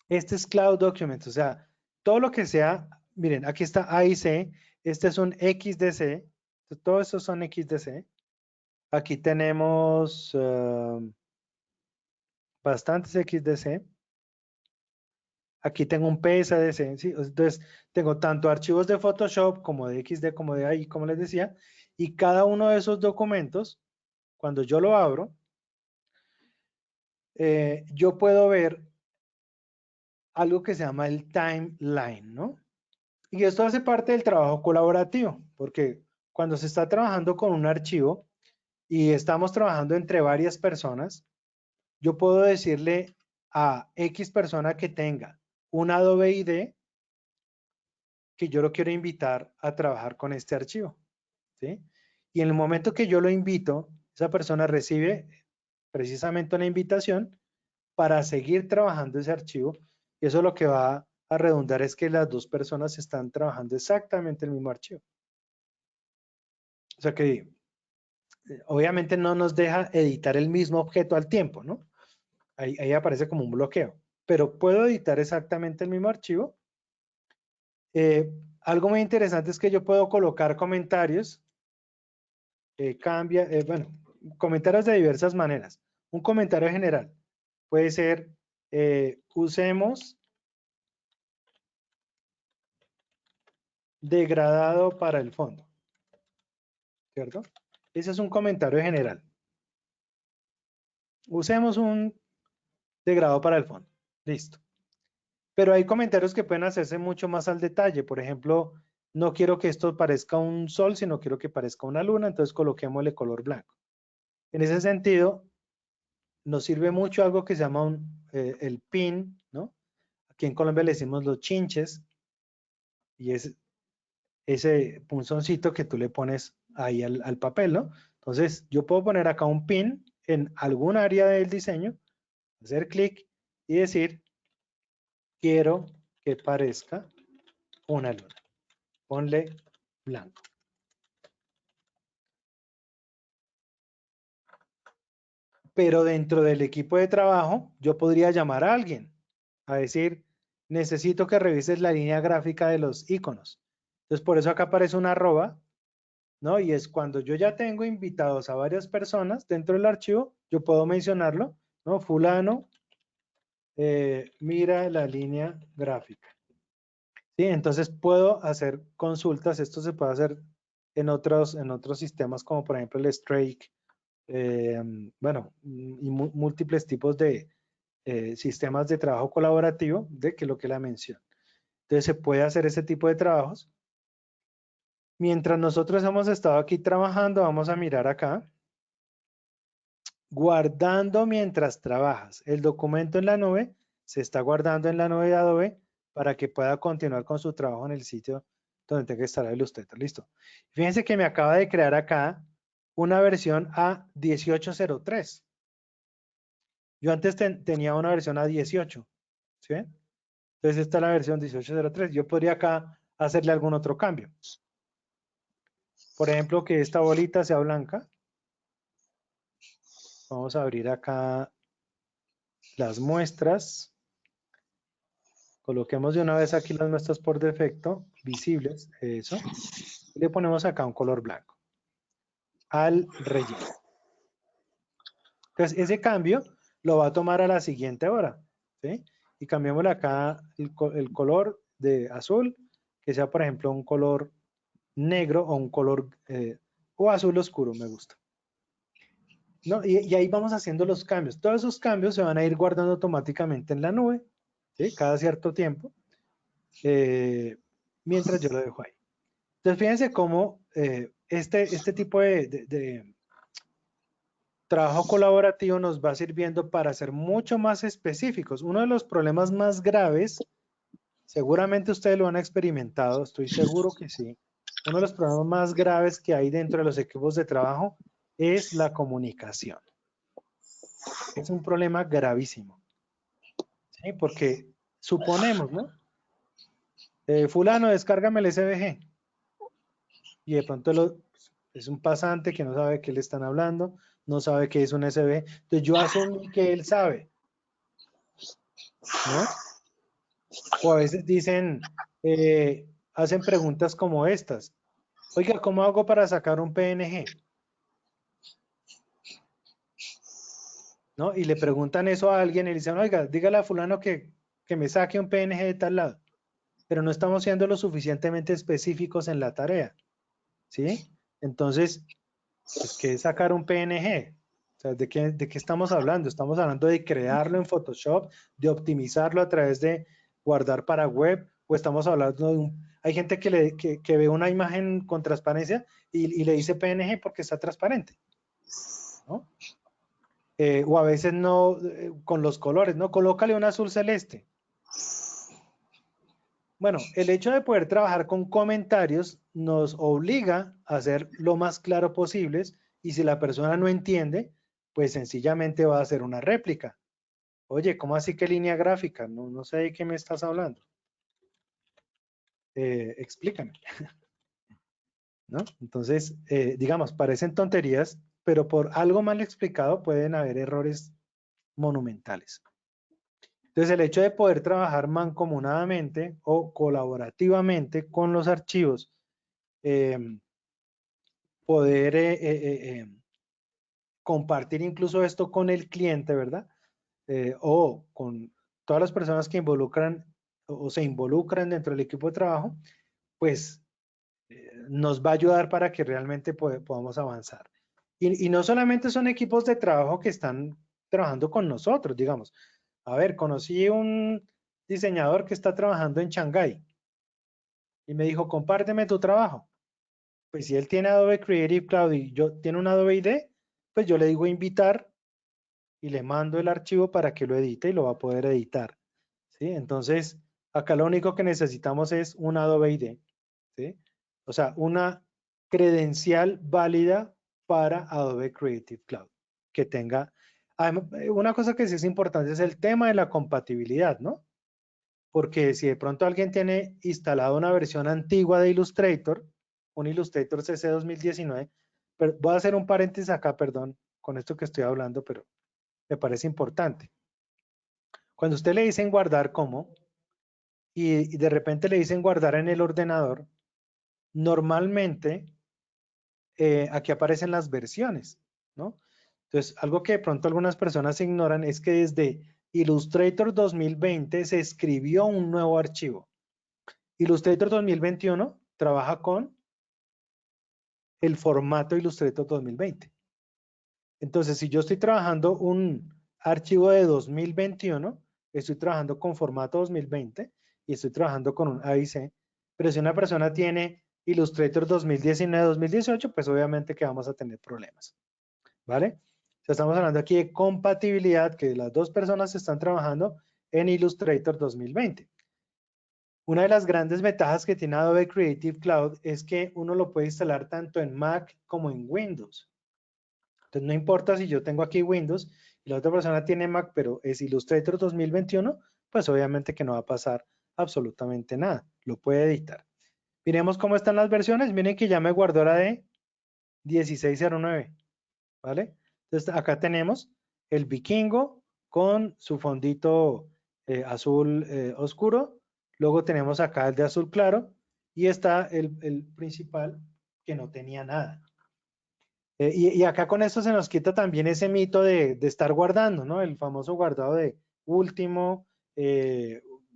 Este es Cloud Documents, o sea, todo lo que sea, miren, aquí está AIC, este es un XDC, todos estos son XDC. Aquí tenemos bastantes XDC. Aquí tengo un PSDC, ¿sí? Entonces tengo tanto archivos de Photoshop como de XD, como de AI, como les decía, y cada uno de esos documentos, cuando yo lo abro, yo puedo ver algo que se llama el timeline, ¿no? Y esto hace parte del trabajo colaborativo, porque cuando se está trabajando con un archivo y estamos trabajando entre varias personas, yo puedo decirle a X persona que tenga un Adobe ID que yo lo quiero invitar a trabajar con este archivo, ¿sí? Y en el momento que yo lo invito, esa persona recibe precisamente una invitación para seguir trabajando ese archivo, y eso lo que va a redundar es que las dos personas están trabajando exactamente el mismo archivo. O sea que obviamente no nos deja editar el mismo objeto al tiempo, ¿no? Ahí aparece como un bloqueo, pero puedo editar exactamente el mismo archivo. Algo muy interesante es que yo puedo colocar comentarios, bueno, comentarios de diversas maneras. Un comentario general puede ser, usemos degradado para el fondo, ¿cierto? Ese es un comentario general. Usemos un degradado para el fondo. Listo. Pero hay comentarios que pueden hacerse mucho más al detalle. Por ejemplo, no quiero que esto parezca un sol, sino quiero que parezca una luna, entonces coloquémosle color blanco. En ese sentido, nos sirve mucho algo que se llama el pin, ¿no? Aquí en Colombia le decimos los chinches, y es ese punzoncito que tú le pones ahí al papel, ¿no? Entonces, yo puedo poner acá un pin en algún área del diseño, hacer clic y decir, quiero que parezca una luna. Ponle blanco. Pero dentro del equipo de trabajo, yo podría llamar a alguien a decir, necesito que revises la línea gráfica de los iconos. Entonces, por eso acá aparece una arroba, ¿no? Y es cuando yo ya tengo invitados a varias personas dentro del archivo, yo puedo mencionarlo, ¿no? Fulano, mira la línea gráfica. ¿Sí? Entonces puedo hacer consultas, esto se puede hacer en otros sistemas como por ejemplo el Strike, bueno, y múltiples tipos de sistemas de trabajo colaborativo, de que lo que la menciona. Entonces se puede hacer ese tipo de trabajos. Mientras nosotros hemos estado aquí trabajando, vamos a mirar acá. Guardando mientras trabajas. El documento en la nube se está guardando en la nube de Adobe para que pueda continuar con su trabajo en el sitio donde tenga que estar el Illustrator. Listo. Fíjense que me acaba de crear acá una versión a 1803. Yo antes tenía una versión a 18. ¿Sí ven? Entonces esta es la versión 1803. Yo podría acá hacerle algún otro cambio. por ejemplo, que esta bolita sea blanca. Vamos a abrir acá las muestras. Coloquemos de una vez aquí las muestras por defecto, visibles, eso. Y le ponemos acá un color blanco al relleno. Entonces, ese cambio lo va a tomar a la siguiente hora, ¿sí? Y cambiémosle acá el color de azul, que sea, por ejemplo, un color negro o un color o azul oscuro, me gusta. ¿No? Y ahí vamos haciendo los cambios. Todos esos cambios se van a ir guardando automáticamente en la nube, ¿sí? Cada cierto tiempo, mientras yo lo dejo ahí. Entonces, fíjense cómo este tipo de trabajo colaborativo nos va sirviendo para ser mucho más específicos. Uno de los problemas más graves, seguramente ustedes lo han experimentado, estoy seguro que sí. Uno de los problemas más graves que hay dentro de los equipos de trabajo es la comunicación. Es un problema gravísimo, ¿sí? Porque suponemos, ¿no? Fulano, descárgame el SVG. Y de pronto es un pasante que no sabe qué le están hablando, no sabe qué es un SVG. Entonces yo asumí que él sabe, ¿no? O a veces dicen, hacen preguntas como estas. Oiga, ¿cómo hago para sacar un PNG? ¿No? Y le preguntan eso a alguien y le dicen, oiga, dígale a fulano que me saque un PNG de tal lado. Pero no estamos siendo lo suficientemente específicos en la tarea, ¿sí? Entonces, pues, ¿qué es sacar un PNG? O sea, ¿de qué estamos hablando? Estamos hablando de crearlo en Photoshop, de optimizarlo a través de guardar para web, o estamos hablando de hay gente que ve una imagen con transparencia y le dice PNG porque está transparente, ¿no? O a veces no, con los colores, ¿no? Colócale un azul celeste. Bueno, el hecho de poder trabajar con comentarios nos obliga a ser lo más claro posibles, y si la persona no entiende, pues sencillamente va a hacer una réplica. Oye, ¿cómo así que línea gráfica? No sé de qué me estás hablando. Explícame. ¿No? Entonces, digamos, parecen tonterías, pero por algo mal explicado pueden haber errores monumentales. Entonces, el hecho de poder trabajar mancomunadamente o colaborativamente con los archivos, poder compartir incluso esto con el cliente, ¿verdad? O con todas las personas que involucran o se involucran dentro del equipo de trabajo, pues nos va a ayudar para que realmente podamos avanzar. Y no solamente son equipos de trabajo que están trabajando con nosotros, digamos. A ver, conocí un diseñador que está trabajando en Shanghái y me dijo, compárteme tu trabajo. Pues si él tiene Adobe Creative Cloud y yo tiene un Adobe IDE, pues yo le digo invitar y le mando el archivo para que lo edite y lo va a poder editar, ¿sí? Entonces, acá lo único que necesitamos es un Adobe IDE, ¿sí? O sea, una credencial válida para Adobe Creative Cloud, que tenga... Una cosa que sí es importante es el tema de la compatibilidad, ¿no? Porque si de pronto alguien tiene instalado una versión antigua de Illustrator, un Illustrator CC 2019, pero voy a hacer un paréntesis acá, perdón, con esto que estoy hablando, pero me parece importante. Cuando usted le dicen guardar como, y de repente le dicen guardar en el ordenador, normalmente aquí aparecen las versiones, ¿no? Entonces, algo que de pronto algunas personas ignoran es que desde Illustrator 2020 se escribió un nuevo archivo. Illustrator 2021 trabaja con el formato Illustrator 2020. Entonces, si yo estoy trabajando un archivo de 2021, estoy trabajando con formato 2020 y estoy trabajando con un AIC, pero si una persona tiene Illustrator 2019-2018, pues obviamente que vamos a tener problemas, ¿vale? O sea, estamos hablando aquí de compatibilidad, que las dos personas están trabajando en Illustrator 2020. Una de las grandes ventajas que tiene Adobe Creative Cloud es que uno lo puede instalar tanto en Mac como en Windows. Entonces, no importa si yo tengo aquí Windows y la otra persona tiene Mac, pero es Illustrator 2021, pues obviamente que no va a pasar absolutamente nada. Lo puede editar. Miremos cómo están las versiones. Miren que ya me guardó la de 1609, ¿vale? Entonces acá tenemos el vikingo con su fondito azul oscuro, luego tenemos acá el de azul claro y está el principal que no tenía nada. Y acá con esto se nos quita también ese mito de estar guardando, ¿no? El famoso guardado de último,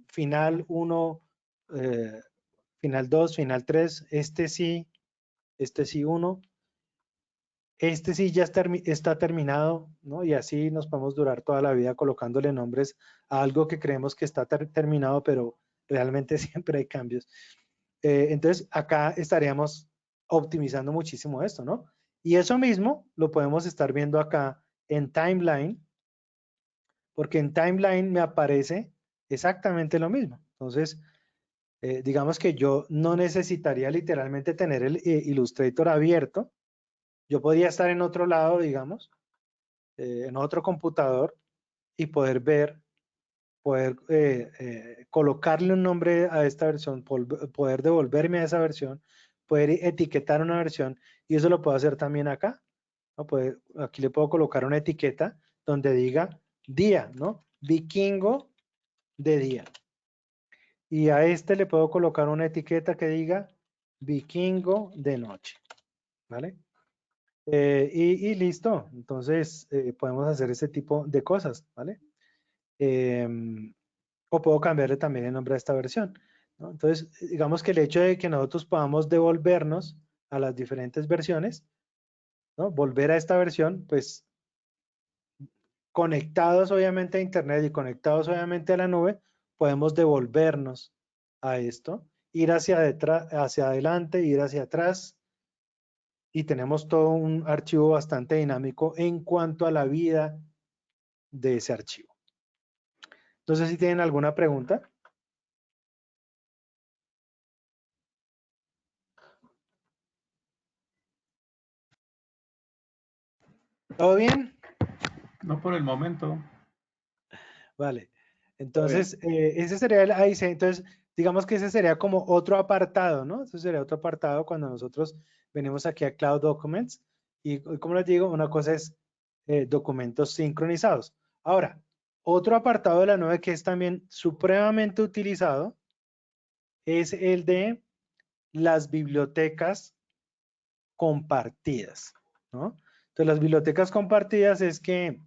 final 1, final 2, final 3, este sí 1, este sí ya está terminado, ¿no? Y así nos podemos durar toda la vida colocándole nombres a algo que creemos que está terminado, pero realmente siempre hay cambios. Entonces acá estaríamos optimizando muchísimo esto, ¿no? Y eso mismo lo podemos estar viendo acá en timeline, porque en timeline me aparece exactamente lo mismo. Entonces, digamos que yo no necesitaría literalmente tener el Illustrator abierto. Yo podría estar en otro lado, digamos, en otro computador y poder ver, poder colocarle un nombre a esta versión, poder devolverme a esa versión, poder etiquetar una versión y eso lo puedo hacer también acá, ¿no? Aquí le puedo colocar una etiqueta donde diga día, ¿no? Vikingo de día. Y a este le puedo colocar una etiqueta que diga vikingo de noche, ¿vale? Y listo, entonces podemos hacer ese tipo de cosas, ¿vale? O puedo cambiarle también el nombre a esta versión, ¿no? Entonces, digamos que el hecho de que nosotros podamos devolvernos a las diferentes versiones, ¿no? Volver a esta versión, pues conectados obviamente a Internet y conectados obviamente a la nube, podemos devolvernos a esto, ir hacia detrás, hacia adelante, ir hacia atrás, y tenemos todo un archivo bastante dinámico en cuanto a la vida de ese archivo. Entonces, si tienen alguna pregunta. ¿Todo bien? No por el momento. Vale. Entonces, ese sería el AIC. Entonces, digamos que ese sería como otro apartado, ¿no? Ese sería otro apartado cuando nosotros venimos aquí a Cloud Documents. Y como les digo, una cosa es documentos sincronizados. Ahora, otro apartado de la nube que es también supremamente utilizado es el de las bibliotecas compartidas, ¿no? Entonces, las bibliotecas compartidas es que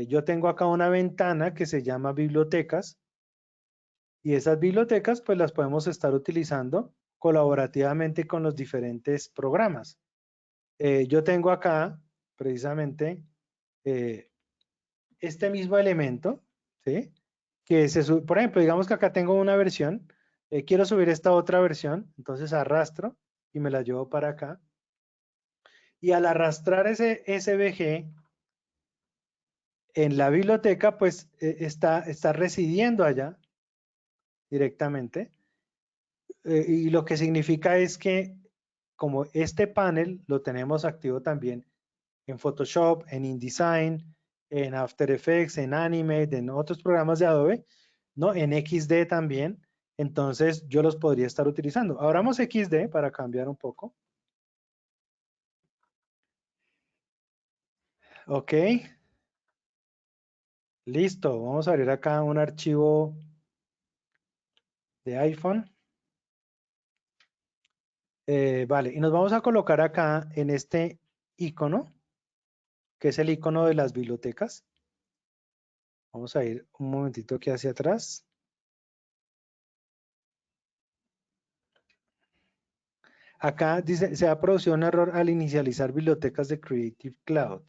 yo tengo acá una ventana que se llama bibliotecas y esas bibliotecas pues las podemos estar utilizando colaborativamente con los diferentes programas. Yo tengo acá precisamente este mismo elemento, ¿sí? Que por ejemplo, digamos que acá tengo una versión, quiero subir esta otra versión, entonces arrastro y me la llevo para acá. Y al arrastrar ese SVG en la biblioteca, pues está residiendo allá directamente. Y lo que significa es que como este panel lo tenemos activo también en Photoshop, en InDesign, en After Effects, en Animate, en otros programas de Adobe, ¿no? En XD también, entonces yo los podría estar utilizando. Abramos XD para cambiar un poco. Ok. Listo, vamos a abrir acá un archivo de iPhone. Vale, y nos vamos a colocar acá en este icono, que es el icono de las bibliotecas. Vamos a ir un momentito aquí hacia atrás. Acá dice, se ha producido un error al inicializar bibliotecas de Creative Cloud.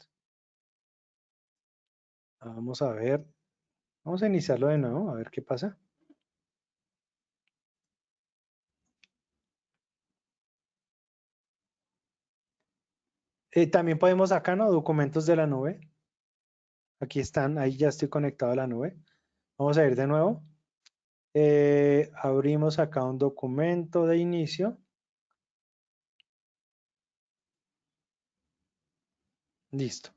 Vamos a ver. Vamos a iniciarlo de nuevo, a ver qué pasa. También podemos acá, ¿no? Documentos de la nube. Aquí están, ahí ya estoy conectado a la nube. Vamos a ir de nuevo. Abrimos acá un documento de inicio. Listo.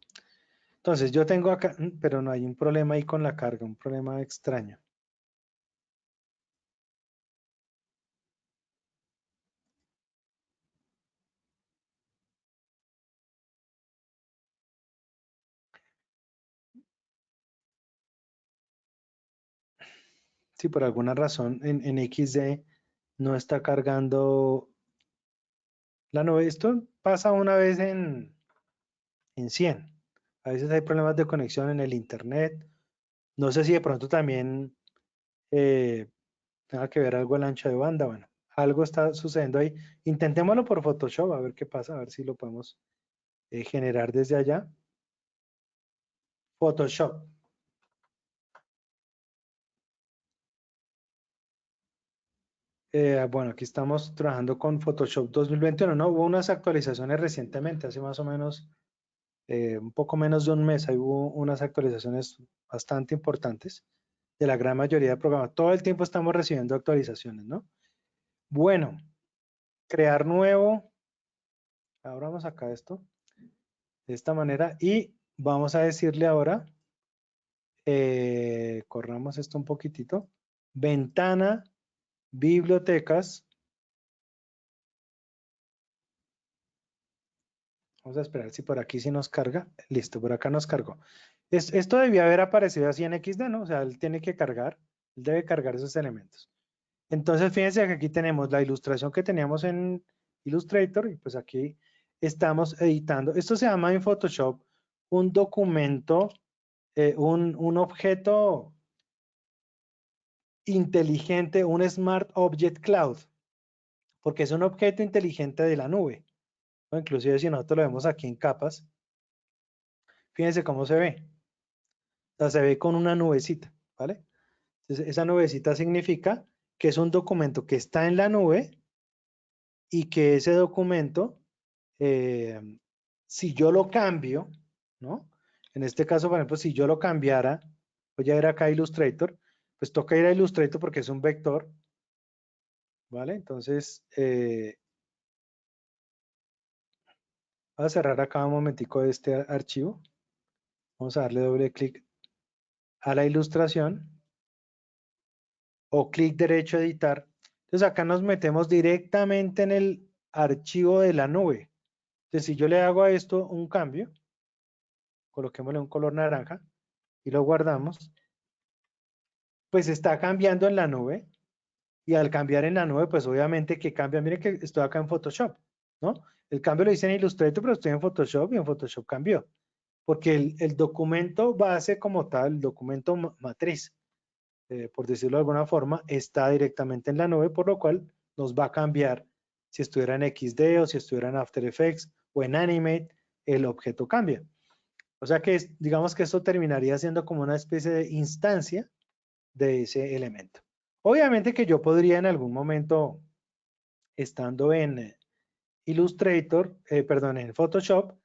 Entonces yo tengo acá, pero no hay un problema ahí con la carga, un problema extraño. si por alguna razón en XD no está cargando la nube. Esto pasa una vez en 100. A veces hay problemas de conexión en el internet. No sé si de pronto también tenga que ver algo el ancho de banda. Bueno, algo está sucediendo ahí. Intentémoslo por Photoshop, a ver qué pasa, a ver si lo podemos generar desde allá. Photoshop. Bueno, aquí estamos trabajando con Photoshop 2021, ¿no? Hubo unas actualizaciones recientemente, hace más o menos un poco menos de un mes, ahí hubo unas actualizaciones bastante importantes de la gran mayoría de programas. Todo el tiempo estamos recibiendo actualizaciones, ¿no? Bueno, crear nuevo. Abramos acá esto de esta manera y vamos a decirle ahora, corramos esto un poquitito, ventana, bibliotecas. Vamos a esperar si por aquí sí nos carga. Listo, por acá nos cargó. Esto debía haber aparecido así en XD, ¿no? O sea, él tiene que cargar, él debe cargar esos elementos. Entonces, fíjense que aquí tenemos la ilustración que teníamos en Illustrator y pues aquí estamos editando. Esto se llama en Photoshop un documento, un objeto inteligente, un Smart Object Cloud, porque es un objeto inteligente de la nube. O inclusive si nosotros lo vemos aquí en capas, fíjense cómo se ve. O sea, se ve con una nubecita, ¿vale? Entonces, esa nubecita significa que es un documento que está en la nube y que ese documento, si yo lo cambio, ¿no? En este caso, por ejemplo, si yo lo cambiara, voy a ir acá a Illustrator, pues toca ir a Illustrator porque es un vector, ¿vale? Entonces, voy a cerrar acá un momentico este archivo. Vamos a darle doble clic a la ilustración o clic derecho a editar. Entonces acá nos metemos directamente en el archivo de la nube. Entonces si yo le hago a esto un cambio, coloquémosle un color naranja y lo guardamos, pues está cambiando en la nube y al cambiar en la nube, pues obviamente que cambia. Miren que estoy acá en Photoshop, ¿no? El cambio lo hice en Illustrator, pero estoy en Photoshop y en Photoshop cambió. Porque el documento base como tal, el documento matriz, por decirlo de alguna forma, está directamente en la nube, por lo cual nos va a cambiar si estuviera en XD o si estuviera en After Effects o en Animate, el objeto cambia. O sea que digamos que esto terminaría siendo como una especie de instancia de ese elemento. Obviamente que yo podría en algún momento, estando en Illustrator, perdón, en Photoshop,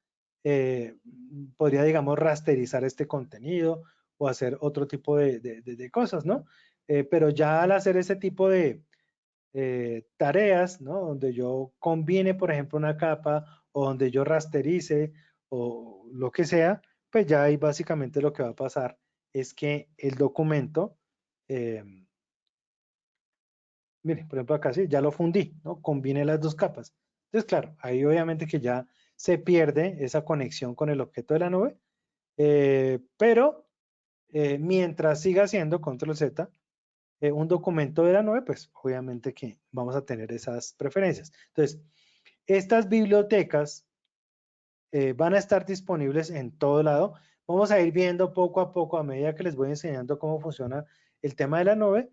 podría, digamos, rasterizar este contenido o hacer otro tipo de cosas, ¿no? Pero ya al hacer ese tipo de tareas, ¿no? Donde yo combine, por ejemplo, una capa o donde yo rasterice o lo que sea, pues ya ahí básicamente lo que va a pasar es que el documento, miren, por ejemplo acá sí, ya lo fundí, ¿no? Combine las dos capas. Entonces, claro, ahí obviamente que ya se pierde esa conexión con el objeto de la nube, pero mientras siga siendo control Z, un documento de la nube, pues obviamente que vamos a tener esas preferencias. Entonces, estas bibliotecas van a estar disponibles en todo lado. Vamos a ir viendo poco a poco, a medida que les voy enseñando cómo funciona el tema de la nube,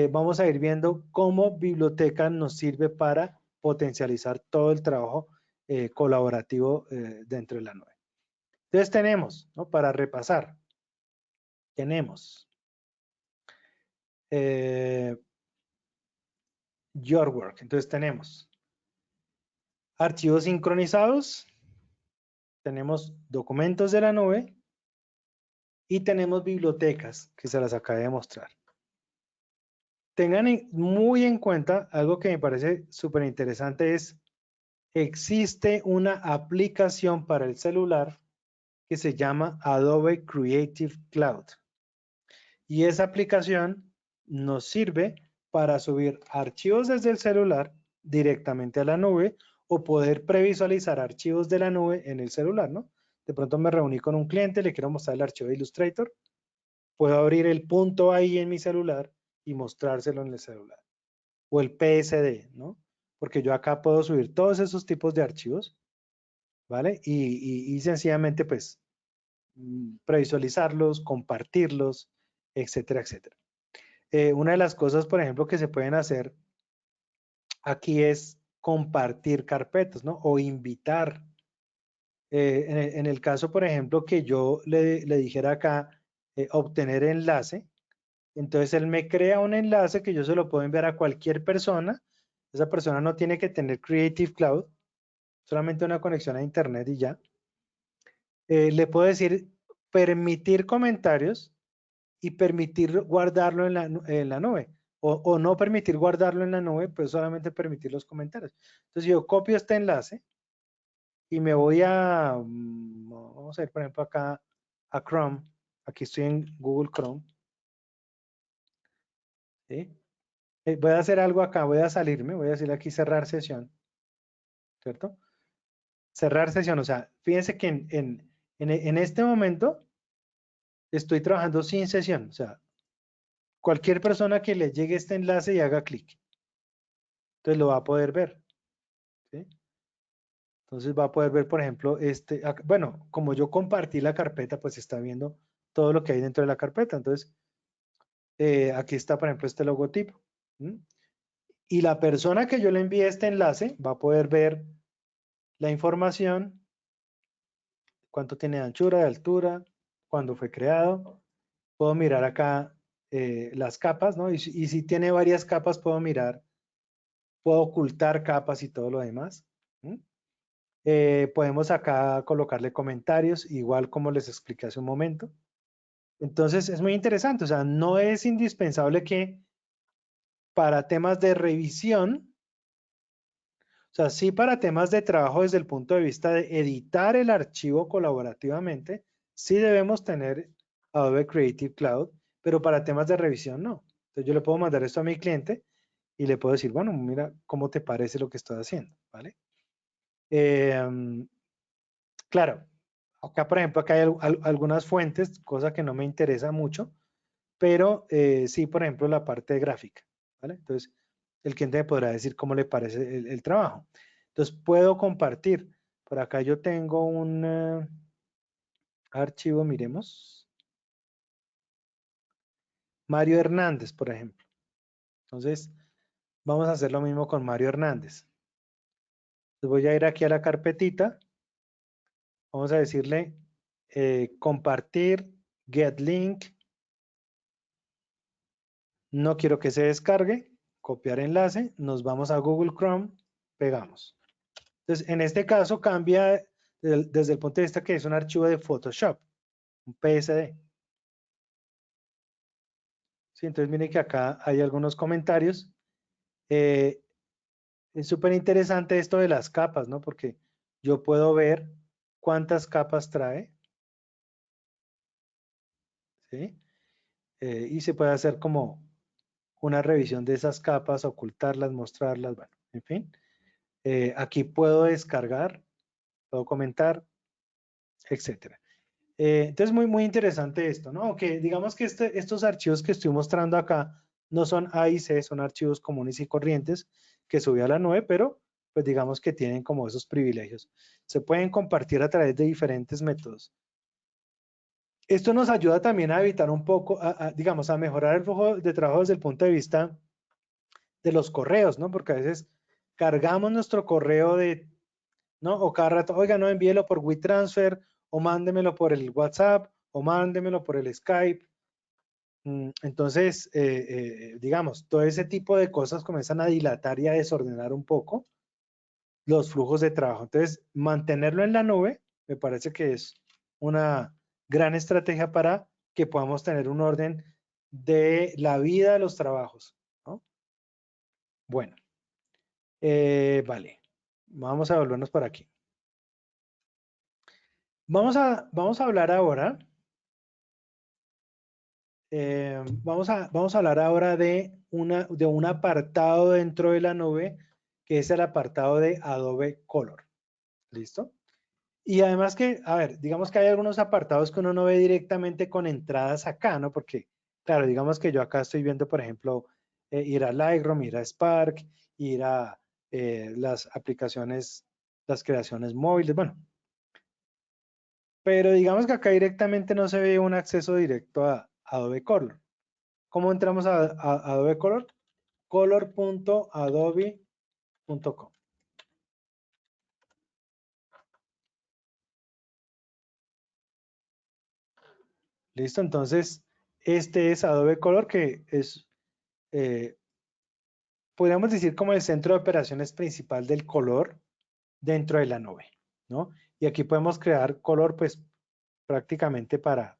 vamos a ir viendo cómo biblioteca nos sirve para potencializar todo el trabajo colaborativo dentro de la nube. Entonces tenemos, ¿no? Para repasar, tenemos Your Work. Entonces tenemos archivos sincronizados, tenemos documentos de la nube y tenemos bibliotecas que se las acabé de mostrar. Tengan muy en cuenta algo que me parece súper interesante es, existe una aplicación para el celular que se llama Adobe Creative Cloud. Y esa aplicación nos sirve para subir archivos desde el celular directamente a la nube o poder previsualizar archivos de la nube en el celular, ¿no? De pronto me reuní con un cliente, le quiero mostrar el archivo de Illustrator, puedo abrir el punto ahí en mi celular y mostrárselo en el celular. O el PSD, ¿no? Porque yo acá puedo subir todos esos tipos de archivos, ¿vale? Y sencillamente, pues, previsualizarlos, compartirlos, etcétera, etcétera. Una de las cosas, por ejemplo, que se pueden hacer aquí es compartir carpetas, ¿no? O invitar. En el caso, por ejemplo, que yo le dijera acá obtener enlace, entonces él me crea un enlace que yo se lo puedo enviar a cualquier persona. Esa persona no tiene que tener Creative Cloud, solamente una conexión a internet y ya. Le puedo decir permitir comentarios y permitir guardarlo en la nube. O no permitir guardarlo en la nube, pues solamente permitir los comentarios. Entonces yo copio este enlace y me voy a, vamos a ir por ejemplo acá a Chrome. Aquí estoy en Google Chrome. ¿Sí? Voy a hacer algo acá, voy a salirme, voy a decirle aquí cerrar sesión. ¿Cierto? Cerrar sesión, o sea, fíjense que en este momento estoy trabajando sin sesión. O sea, cualquier persona que le llegue este enlace y haga clic, entonces lo va a poder ver. ¿Sí? Entonces va a poder ver, por ejemplo, bueno, como yo compartí la carpeta, pues está viendo todo lo que hay dentro de la carpeta. Entonces, aquí está, por ejemplo, este logotipo. ¿Mm? Y la persona que yo le envíe este enlace va a poder ver la información, cuánto tiene de anchura, de altura, cuándo fue creado. Puedo mirar acá las capas, ¿no? Y si tiene varias capas, puedo mirar, puedo ocultar capas y todo lo demás. ¿Mm? Podemos acá colocarle comentarios, igual como les expliqué hace un momento. Entonces, es muy interesante. O sea, no es indispensable que para temas de revisión, o sea, sí para temas de trabajo desde el punto de vista de editar el archivo colaborativamente, sí debemos tener Adobe Creative Cloud, pero para temas de revisión no. Entonces yo le puedo mandar esto a mi cliente y le puedo decir, bueno, mira cómo te parece lo que estoy haciendo, ¿vale? Claro, acá por ejemplo, acá hay algunas fuentes, cosa que no me interesa mucho, pero sí, por ejemplo, la parte gráfica, ¿vale? Entonces, el cliente me podrá decir cómo le parece el trabajo. Entonces, puedo compartir. Por acá yo tengo un archivo, miremos. Mario Hernández, por ejemplo. Entonces, vamos a hacer lo mismo con Mario Hernández. Entonces, voy a ir aquí a la carpetita. Vamos a decirle compartir, get link. No quiero que se descargue. Copiar enlace. Nos vamos a Google Chrome. Pegamos. Entonces, en este caso cambia desde el punto de vista que es un archivo de Photoshop, un PSD. Sí, entonces miren que acá hay algunos comentarios. Es súper interesante esto de las capas, ¿no? Porque yo puedo ver cuántas capas trae. ¿Sí? Y se puede hacer como una revisión de esas capas, ocultarlas, mostrarlas, bueno, en fin. Aquí puedo descargar, puedo comentar, etcétera. Entonces, muy interesante esto, ¿no? Que digamos que estos archivos que estoy mostrando acá no son A y C, son archivos comunes y corrientes que subí a la nube, pero pues digamos que tienen como esos privilegios. Se pueden compartir a través de diferentes métodos. Esto nos ayuda también a evitar un poco, digamos, a mejorar el flujo de trabajo desde el punto de vista de los correos, ¿no? Porque a veces cargamos nuestro correo ¿no? O cada rato, oiga, no, envíelo por WeTransfer, o mándemelo por el WhatsApp, o mándemelo por el Skype. Entonces, digamos, todo ese tipo de cosas comienzan a dilatar y a desordenar un poco los flujos de trabajo. Entonces, mantenerlo en la nube me parece que es una gran estrategia para que podamos tener un orden de la vida de los trabajos, ¿no? Bueno, vale, vamos a volvernos por aquí. Vamos a hablar ahora. Vamos a hablar ahora de un apartado dentro de la nube, que es el apartado de Adobe Color. ¿Listo? Y además que, a ver, digamos que hay algunos apartados que uno no ve directamente con entradas acá, ¿no? Porque Claro, digamos que yo acá estoy viendo, por ejemplo, ir a Lightroom, ir a Spark, ir a las aplicaciones, las creaciones móviles, bueno. Pero digamos que acá directamente no se ve un acceso directo a Adobe Color. ¿Cómo entramos a Adobe Color? color.adobe.com. Listo, entonces este es Adobe Color, que es, podríamos decir, como el centro de operaciones principal del color dentro de la nube, ¿no? Y aquí podemos crear color, pues prácticamente para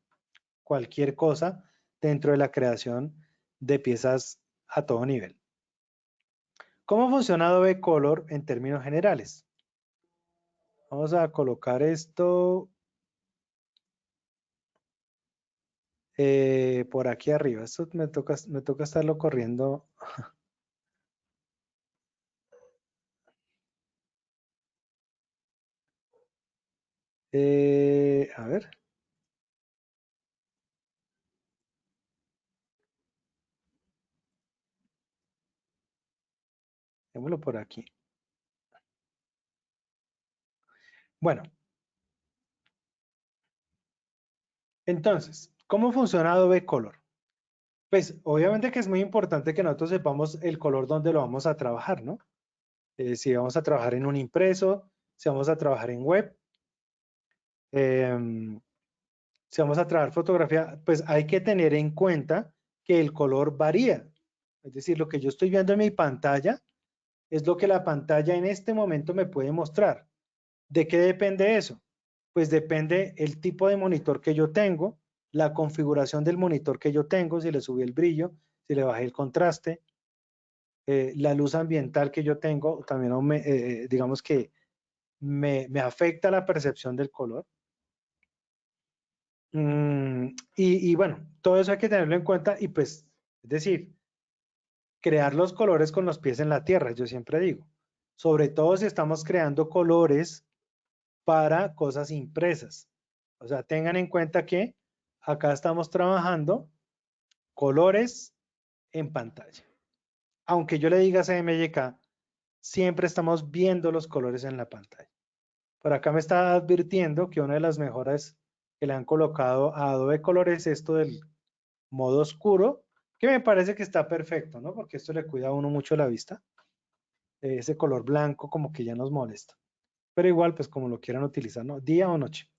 cualquier cosa dentro de la creación de piezas a todo nivel. ¿Cómo funciona Adobe Color en términos generales? Vamos a colocar esto por aquí arriba. Esto me toca estarlo corriendo. A ver. Démoslo por aquí. Bueno. Entonces, ¿cómo funciona Adobe Color? Pues obviamente que es muy importante que nosotros sepamos el color donde lo vamos a trabajar, ¿no? Si vamos a trabajar en un impreso, si vamos a trabajar en web, si vamos a trabajar fotografía, pues hay que tener en cuenta que el color varía. Es decir, lo que yo estoy viendo en mi pantalla es lo que la pantalla en este momento me puede mostrar. ¿De qué depende eso? Pues depende el tipo de monitor que yo tengo, la configuración del monitor que yo tengo, si le subí el brillo, si le bajé el contraste, la luz ambiental que yo tengo, también digamos que me afecta la percepción del color. Y bueno, todo eso hay que tenerlo en cuenta y pues, es decir, crear los colores con los pies en la tierra, yo siempre digo. Sobre todo si estamos creando colores para cosas impresas. O sea, tengan en cuenta que acá estamos trabajando colores en pantalla. Aunque yo le diga CMYK, siempre estamos viendo los colores en la pantalla. Por acá me está advirtiendo que una de las mejoras que le han colocado a Adobe Color es esto del modo oscuro, que me parece que está perfecto, ¿no? Porque esto le cuida a uno mucho la vista. Ese color blanco como que ya nos molesta. Pero igual, pues como lo quieran utilizar, ¿no? Día o noche.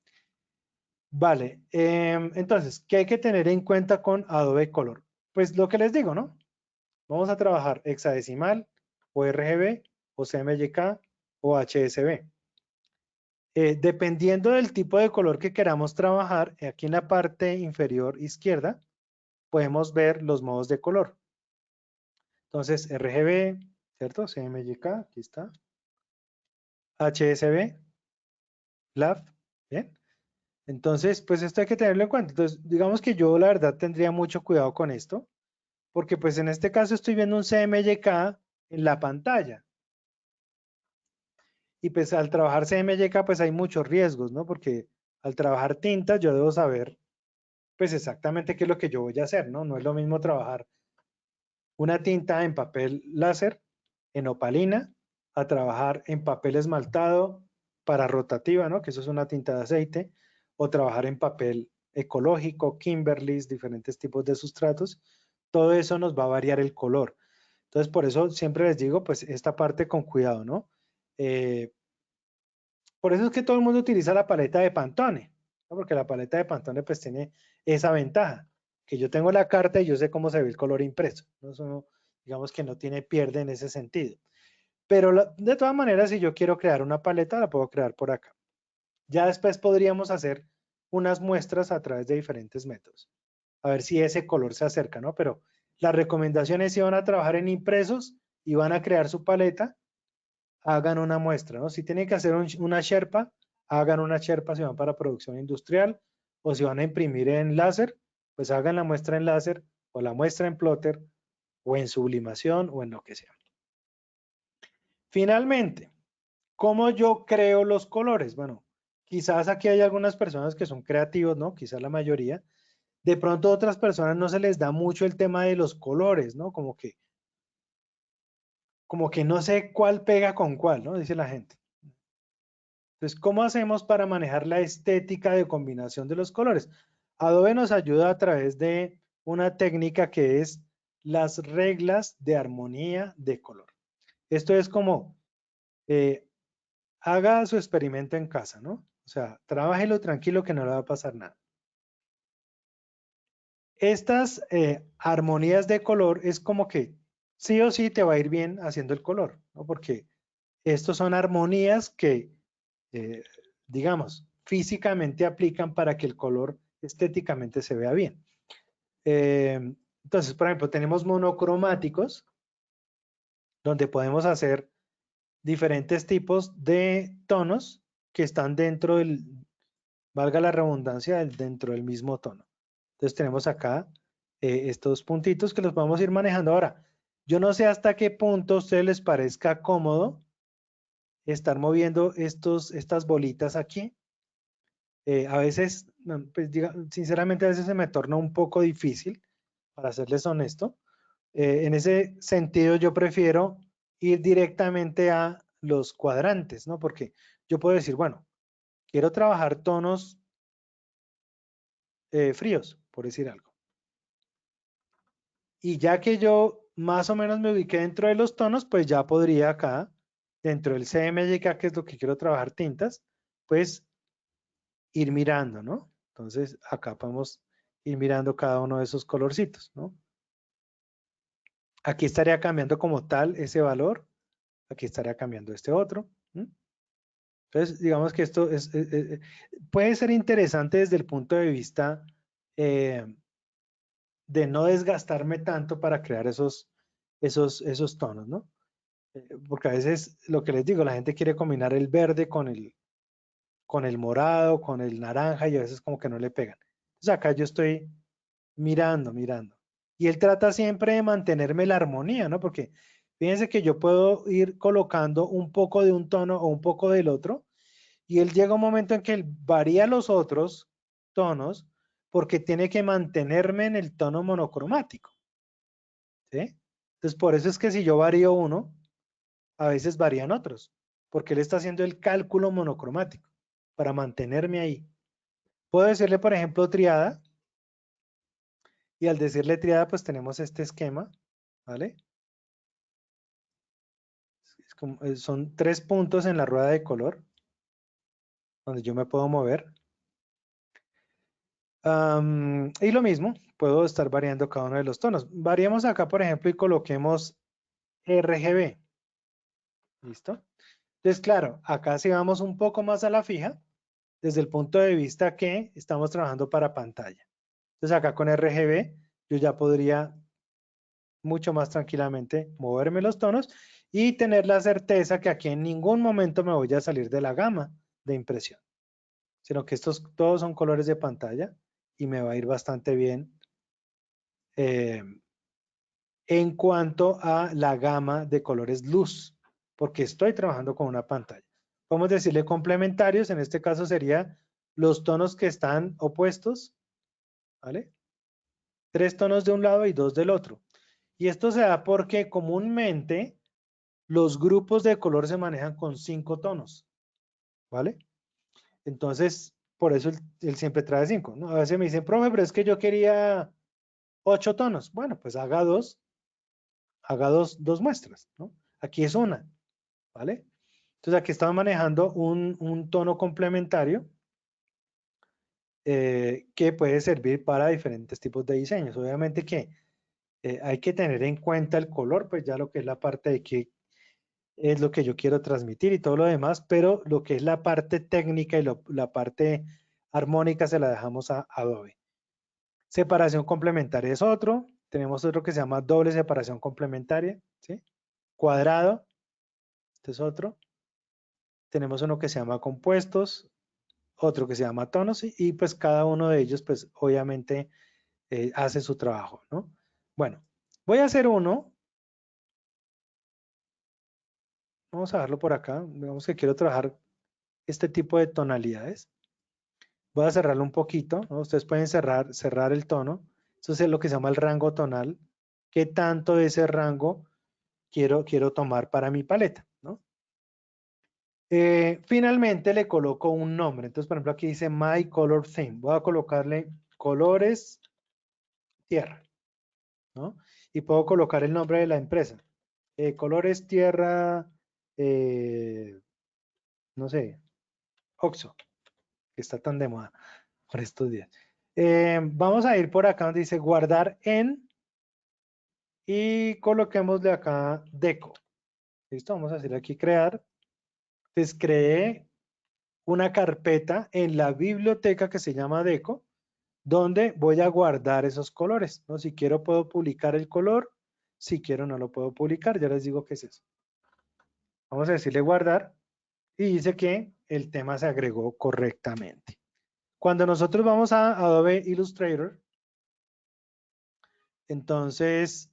Vale, entonces, ¿qué hay que tener en cuenta con Adobe Color? Pues lo que les digo, ¿no? Vamos a trabajar hexadecimal, o RGB, o CMYK, o HSB. Dependiendo del tipo de color que queramos trabajar, aquí en la parte inferior izquierda, podemos ver los modos de color. Entonces, RGB, ¿cierto? CMYK, aquí está. HSB, LAV, ¿bien? Entonces, pues esto hay que tenerlo en cuenta. Entonces, digamos que yo la verdad tendría mucho cuidado con esto, porque pues en este caso estoy viendo un CMYK en la pantalla. Y pues al trabajar CMYK pues hay muchos riesgos, ¿no? Porque al trabajar tinta yo debo saber pues exactamente qué es lo que yo voy a hacer, ¿no? No es lo mismo trabajar una tinta en papel láser, en opalina, a trabajar en papel esmaltado para rotativa, ¿no? Que eso es una tinta de aceite, o trabajar en papel ecológico, Kimberlys, diferentes tipos de sustratos. Todo eso nos va a variar el color. Entonces, por eso siempre les digo, pues esta parte con cuidado, ¿no? Por eso es que todo el mundo utiliza la paleta de Pantone, ¿no? Porque la paleta de Pantone pues tiene esa ventaja, que yo tengo la carta y yo sé cómo se ve el color impreso, ¿no? Eso, digamos que no tiene pierde en ese sentido. Pero de todas maneras, si yo quiero crear una paleta, la puedo crear por acá. Ya después podríamos hacer unas muestras a través de diferentes métodos. A ver si ese color se acerca, ¿no? Pero la recomendación es si van a trabajar en impresos y van a crear su paleta, hagan una muestra, ¿no? Si tienen que hacer una Sherpa, hagan una Sherpa si van para producción industrial, o si van a imprimir en láser, pues hagan la muestra en láser, o la muestra en plotter, o en sublimación, o en lo que sea. Finalmente, ¿cómo yo creo los colores? Bueno, quizás aquí hay algunas personas que son creativos, ¿no? Quizás la mayoría. De pronto a otras personas no se les da mucho el tema de los colores, ¿no? Como que no sé cuál pega con cuál, ¿no? Dice la gente. Entonces, ¿cómo hacemos para manejar la estética de combinación de los colores? Adobe nos ayuda a través de una técnica que es las reglas de armonía de color. Esto es como, haga su experimento en casa, ¿no? O sea, trabájelo tranquilo que no le va a pasar nada. Estas armonías de color es como que sí o sí te va a ir bien haciendo el color, ¿no? Porque estos son armonías que, digamos, físicamente aplican para que el color estéticamente se vea bien. Entonces, por ejemplo, tenemos monocromáticos, donde podemos hacer diferentes tipos de tonos que están dentro del, valga la redundancia, dentro del mismo tono. Entonces tenemos acá estos puntitos que los vamos a ir manejando. Ahora, yo no sé hasta qué punto a ustedes les parezca cómodo estar moviendo estas bolitas aquí. A veces, pues sinceramente a veces se me torna un poco difícil, para serles honesto. En ese sentido yo prefiero ir directamente a los cuadrantes, ¿no? Porque yo puedo decir, bueno, quiero trabajar tonos fríos, por decir algo. Y ya que yo más o menos me ubiqué dentro de los tonos, pues ya podría acá, dentro del CMYK, que es lo que quiero trabajar tintas, pues ir mirando, ¿no? Entonces acá podemos ir mirando cada uno de esos colorcitos, ¿no? Aquí estaría cambiando como tal ese valor, aquí estaría cambiando este otro. Entonces, digamos que esto puede ser interesante desde el punto de vista de no desgastarme tanto para crear esos tonos, ¿no? Porque a veces lo que les digo, la gente quiere combinar el verde con el morado, con el naranja y a veces como que no le pegan. Entonces acá yo estoy mirando. Y él trata siempre de mantenerme la armonía, ¿no? Porque fíjense que yo puedo ir colocando un poco de un tono o un poco del otro y él llega un momento en que él varía los otros tonos porque tiene que mantenerme en el tono monocromático, ¿sí? Entonces por eso es que si yo varío uno, a veces varían otros, porque él está haciendo el cálculo monocromático para mantenerme ahí. Puedo decirle, por ejemplo, triada, y al decirle triada, pues tenemos este esquema, ¿vale? Son 3 puntos en la rueda de color, donde yo me puedo mover. Y lo mismo, puedo estar variando cada uno de los tonos. Variemos acá, por ejemplo, y coloquemos RGB. ¿Listo? Entonces, claro, acá si vamos un poco más a la fija, desde el punto de vista que estamos trabajando para pantalla. Entonces acá con RGB yo ya podría mucho más tranquilamente moverme los tonos y tener la certeza que aquí en ningún momento me voy a salir de la gama de impresión, sino que estos todos son colores de pantalla y me va a ir bastante bien en cuanto a la gama de colores luz, porque estoy trabajando con una pantalla. Podemos decirle complementarios, en este caso sería los tonos que están opuestos, ¿vale? 3 tonos de un lado y 2 del otro. Y esto se da porque comúnmente los grupos de color se manejan con 5 tonos, ¿vale? Entonces, por eso él siempre trae 5, ¿no? A veces me dicen, profe, pero es que yo quería 8 tonos. Bueno, pues haga dos muestras, ¿no? Aquí es una, ¿vale? Entonces aquí estamos manejando un tono complementario que puede servir para diferentes tipos de diseños. Obviamente que hay que tener en cuenta el color, pues ya lo que es la parte de qué es lo que yo quiero transmitir y todo lo demás, pero lo que es la parte técnica y la parte armónica se la dejamos a Adobe. Separación complementaria es otro. Tenemos otro que se llama doble separación complementaria, ¿sí? Cuadrado, este es otro. Tenemos uno que se llama compuestos, otro que se llama tonos y pues cada uno de ellos pues obviamente hace su trabajo, ¿no? Bueno, voy a hacer uno. Vamos a dejarlo por acá. Digamos que quiero trabajar este tipo de tonalidades. Voy a cerrarlo un poquito, ¿no? Ustedes pueden cerrar el tono. Eso es lo que se llama el rango tonal. ¿Qué tanto de ese rango quiero tomar para mi paleta, ¿no? Finalmente le coloco un nombre. Entonces, por ejemplo, aquí dice My Color Theme. Voy a colocarle colores tierra, ¿no? Y puedo colocar el nombre de la empresa. Colores tierra, no sé, Oxo, que está tan de moda por estos días. Vamos a ir por acá donde dice guardar en y coloquémosle acá deco. Listo, vamos a hacer aquí crear. Entonces creé una carpeta en la biblioteca que se llama deco, donde voy a guardar esos colores, ¿no? Si quiero puedo publicar el color, si quiero no lo puedo publicar, ya les digo qué es eso. Vamos a decirle guardar y dice que el tema se agregó correctamente. Cuando nosotros vamos a Adobe Illustrator, entonces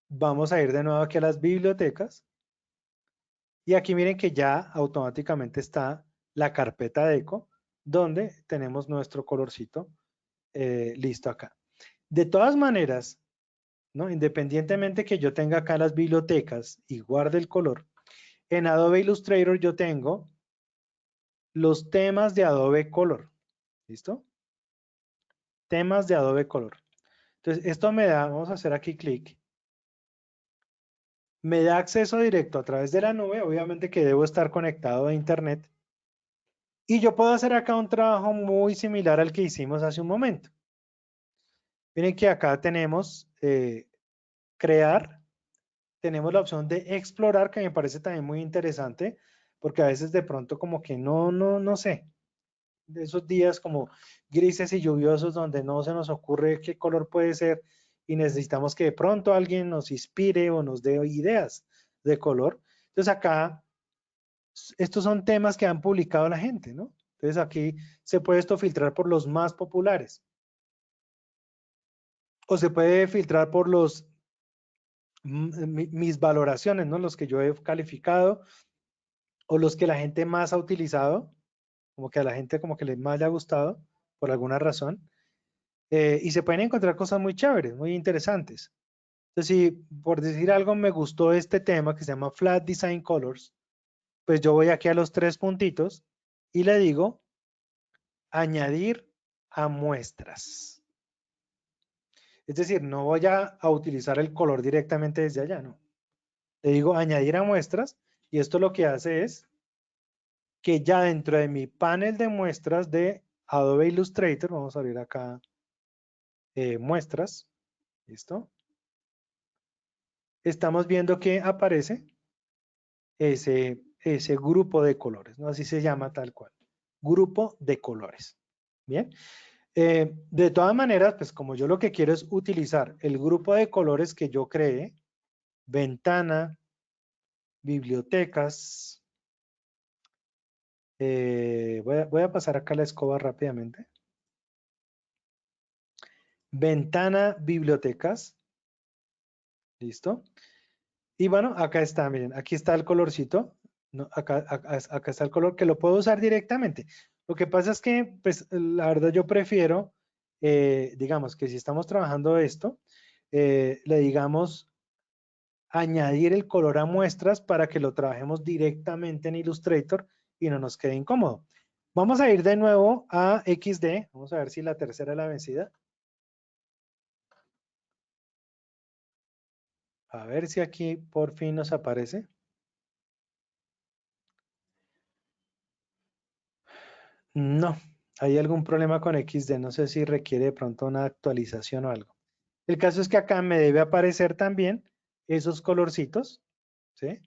vamos a ir de nuevo aquí a las bibliotecas y aquí miren que ya automáticamente está la carpeta deco donde tenemos nuestro colorcito listo acá. De todas maneras, ¿no? Independientemente que yo tenga acá las bibliotecas y guarde el color, en Adobe Illustrator yo tengo los temas de Adobe Color. ¿Listo? Temas de Adobe Color. Entonces, esto me da, vamos a hacer aquí clic, me da acceso directo a través de la nube, obviamente que debo estar conectado a internet, y yo puedo hacer acá un trabajo muy similar al que hicimos hace un momento. Miren que acá tenemos crear, tenemos la opción de explorar, que me parece también muy interesante, porque a veces de pronto como que no sé, de esos días como grises y lluviosos donde no se nos ocurre qué color puede ser y necesitamos que de pronto alguien nos inspire o nos dé ideas de color. Entonces acá, estos son temas que han publicado la gente, ¿no? Entonces aquí se puede esto filtrar por los más populares. O se puede filtrar por los mis valoraciones, ¿no? Los que yo he calificado o los que la gente más ha utilizado, como que a la gente como que les más le ha gustado por alguna razón. Y se pueden encontrar cosas muy chéveres, muy interesantes. Entonces, si por decir algo me gustó este tema que se llama Flat Design Colors, pues yo voy aquí a los tres puntitos y le digo añadir a muestras. Es decir, no voy a utilizar el color directamente desde allá, no. Le digo añadir a muestras y esto lo que hace es que ya dentro de mi panel de muestras de Adobe Illustrator, vamos a abrir acá muestras, ¿listo? Estamos viendo que aparece ese grupo de colores, ¿no? Así se llama tal cual, grupo de colores. Bien, de todas maneras, pues como yo lo que quiero es utilizar el grupo de colores que yo creé, ventana, bibliotecas, voy a pasar acá la escoba rápidamente. Ventana, bibliotecas, listo. Y bueno, acá está, miren, aquí está el colorcito, ¿no? Acá está el color que lo puedo usar directamente. Lo que pasa es que, pues, la verdad yo prefiero, digamos que si estamos trabajando esto, le digamos añadir el color a muestras para que lo trabajemos directamente en Illustrator y no nos quede incómodo. Vamos a ir de nuevo a XD, vamos a ver si la tercera es la vencida. A ver si aquí por fin nos aparece. No, hay algún problema con XD, no sé si requiere de pronto una actualización o algo. El caso es que acá me debe aparecer también esos colorcitos, ¿sí?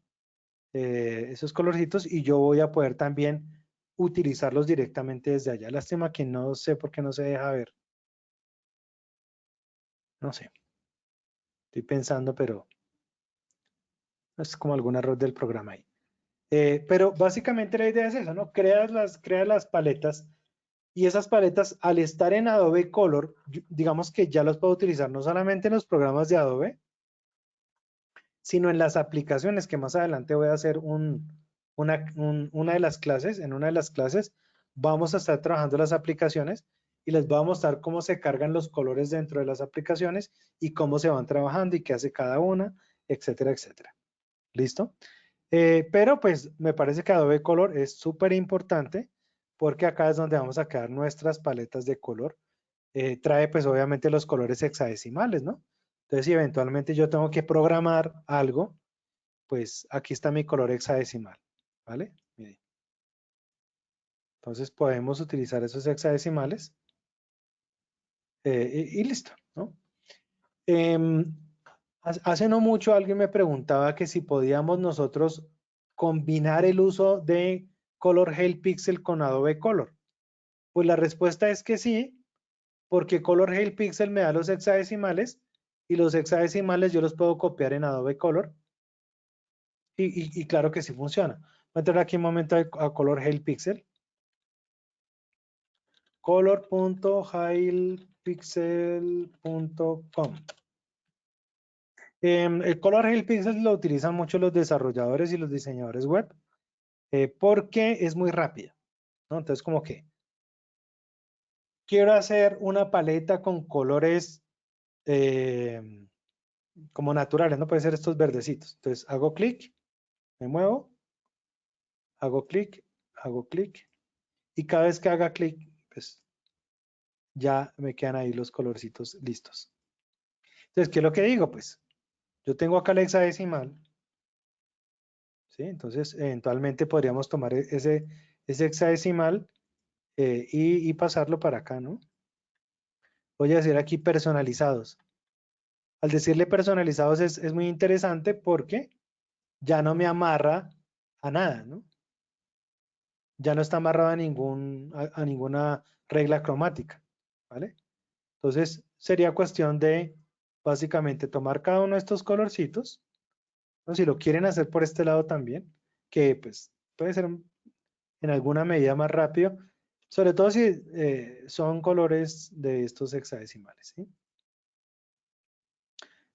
Esos colorcitos y yo voy a poder también utilizarlos directamente desde allá. Lástima que no sé por qué no se deja ver. No sé. Estoy pensando, pero es como algún error del programa ahí. Pero básicamente la idea es eso, ¿no? Creas las paletas y esas paletas al estar en Adobe Color, digamos que ya las puedo utilizar no solamente en los programas de Adobe, sino en las aplicaciones que más adelante voy a hacer una de las clases, en una de las clases vamos a estar trabajando las aplicaciones y les voy a mostrar cómo se cargan los colores dentro de las aplicaciones y cómo se van trabajando y qué hace cada una, etcétera, etcétera. ¿Listo? Pero pues me parece que Adobe Color es súper importante porque acá es donde vamos a crear nuestras paletas de color. Trae pues obviamente los colores hexadecimales, ¿no? Entonces si eventualmente yo tengo que programar algo, pues aquí está mi color hexadecimal, ¿vale? Miren. Entonces podemos utilizar esos hexadecimales y listo, ¿no? Hace no mucho alguien me preguntaba que si podíamos nosotros combinar el uso de Color Help Pixel con Adobe Color. Pues la respuesta es que sí, porque Color Help Pixel me da los hexadecimales y los hexadecimales yo los puedo copiar en Adobe Color y claro que sí funciona. Voy a entrar aquí un momento a Color Help Pixel. color.hailpixel.com. El Color Help Pixel lo utilizan mucho los desarrolladores y los diseñadores web porque es muy rápido, ¿no? Entonces como que quiero hacer una paleta con colores como naturales, no puede ser estos verdecitos. Entonces hago clic, me muevo, hago clic y cada vez que haga clic, pues ya me quedan ahí los colorcitos listos. Entonces, ¿qué es lo que digo? Pues yo tengo acá el hexadecimal, ¿sí? Entonces, eventualmente podríamos tomar ese hexadecimal y pasarlo para acá, ¿no? Voy a decir aquí personalizados. Al decirle personalizados es muy interesante porque ya no me amarra a nada, ¿no? Ya no está amarrado a ninguna regla cromática, ¿vale? Entonces, sería cuestión de básicamente tomar cada uno de estos colorcitos, ¿no? Si lo quieren hacer por este lado también, que pues puede ser en alguna medida más rápido, sobre todo si son colores de estos hexadecimales, ¿sí?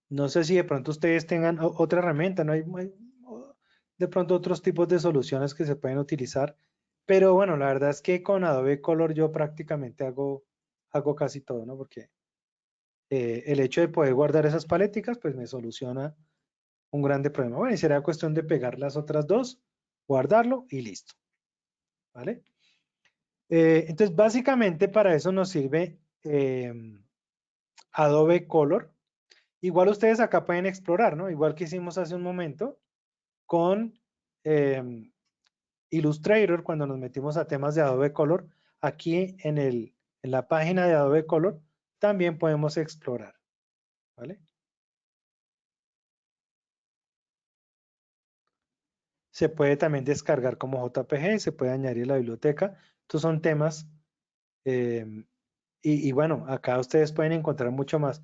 No sé si de pronto ustedes tengan otra herramienta, ¿no? Hay de pronto otros tipos de soluciones que se pueden utilizar, pero bueno, la verdad es que con Adobe Color yo prácticamente hago casi todo, ¿no? Porque el hecho de poder guardar esas paleticas, pues me soluciona un grande problema. Bueno, y será cuestión de pegar las otras dos, guardarlo y listo, ¿vale? Entonces, básicamente para eso nos sirve Adobe Color. Igual ustedes acá pueden explorar, ¿no? Igual que hicimos hace un momento con Illustrator, cuando nos metimos a temas de Adobe Color, aquí en la página de Adobe Color también podemos explorar, ¿vale? Se puede también descargar como JPG, se puede añadir a la biblioteca. Estos son temas y bueno, acá ustedes pueden encontrar mucho más.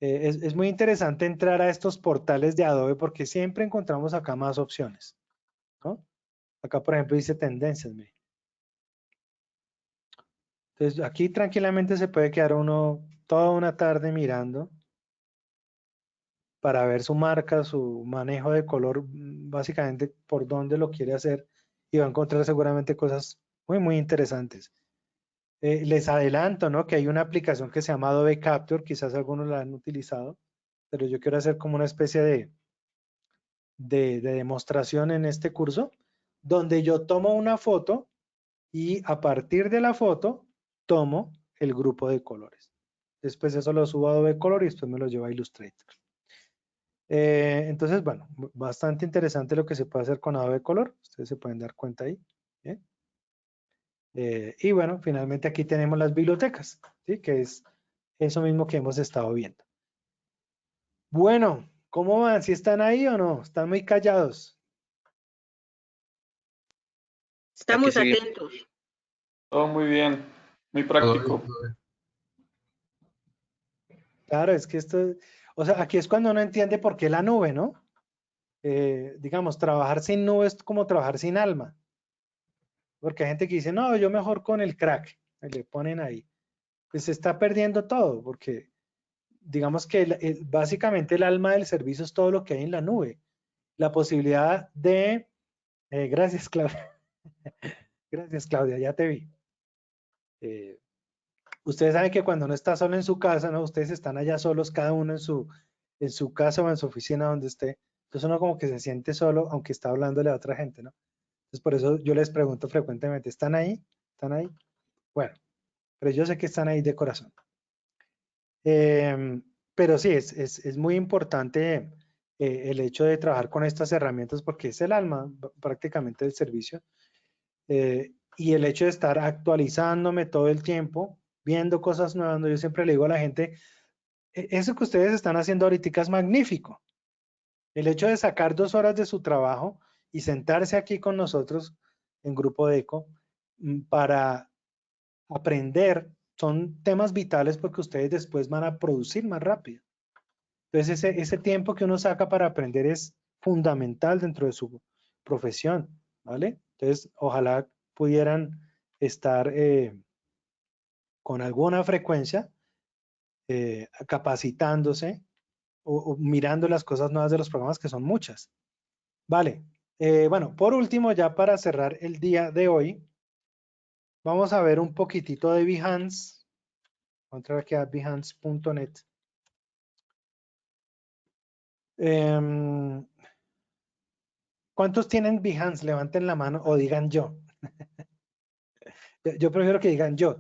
Es muy interesante entrar a estos portales de Adobe porque siempre encontramos acá más opciones, ¿no? Acá, por ejemplo, dice tendencias. Mire. Entonces, aquí tranquilamente se puede quedar uno toda una tarde mirando para ver su marca, su manejo de color, básicamente por dónde lo quiere hacer y va a encontrar seguramente cosas muy, muy interesantes. Les adelanto, ¿no? Que hay una aplicación que se llama Adobe Capture, quizás algunos la han utilizado, pero yo quiero hacer como una especie de demostración en este curso, donde yo tomo una foto y a partir de la foto tomo el grupo de colores. Después eso lo subo a Adobe Color y después me lo llevo a Illustrator. Entonces, bueno, bastante interesante lo que se puede hacer con Adobe Color. Ustedes se pueden dar cuenta ahí. ¿Bien? Y bueno, finalmente aquí tenemos las bibliotecas, ¿sí? Que es eso mismo que hemos estado viendo. Bueno, ¿cómo van? ¿Si están ahí o no? ¿Están muy callados? Estamos Aquí seguimos. atentos. Todo muy bien, muy práctico. Claro, es que esto, o sea, aquí es cuando uno entiende por qué la nube, ¿no? Digamos, trabajar sin nube es como trabajar sin alma. Porque hay gente que dice, no, yo mejor con el crack, le ponen ahí. Pues se está perdiendo todo, porque digamos que básicamente el alma del servicio es todo lo que hay en la nube. La posibilidad de, gracias Claudia, gracias Claudia, ya te vi. Ustedes saben que cuando uno está solo en su casa, ¿no? Ustedes están allá solos, cada uno en su casa o en su oficina, donde esté. Entonces uno como que se siente solo, aunque está hablándole a otra gente, ¿no? Entonces por eso yo les pregunto frecuentemente, ¿están ahí? ¿Están ahí? Bueno, pero yo sé que están ahí de corazón. Pero sí, es muy importante el hecho de trabajar con estas herramientas porque es el alma prácticamente del servicio. Y el hecho de estar actualizándome todo el tiempo, viendo cosas nuevas. Yo siempre le digo a la gente, eso que ustedes están haciendo ahorita es magnífico. El hecho de sacar 2 horas de su trabajo y sentarse aquí con nosotros en Grupo Deco para aprender, son temas vitales porque ustedes después van a producir más rápido. Entonces ese tiempo que uno saca para aprender es fundamental dentro de su profesión, ¿vale? Entonces ojalá pudieran estar con alguna frecuencia capacitándose o mirando las cosas nuevas de los programas, que son muchas. Vale, bueno, por último, ya para cerrar el día de hoy, vamos a ver un poquitito de Behance. Voy a entrar aquí a behance.net. ¿Cuántos tienen Behance? Levanten la mano o digan yo. Yo prefiero que digan yo.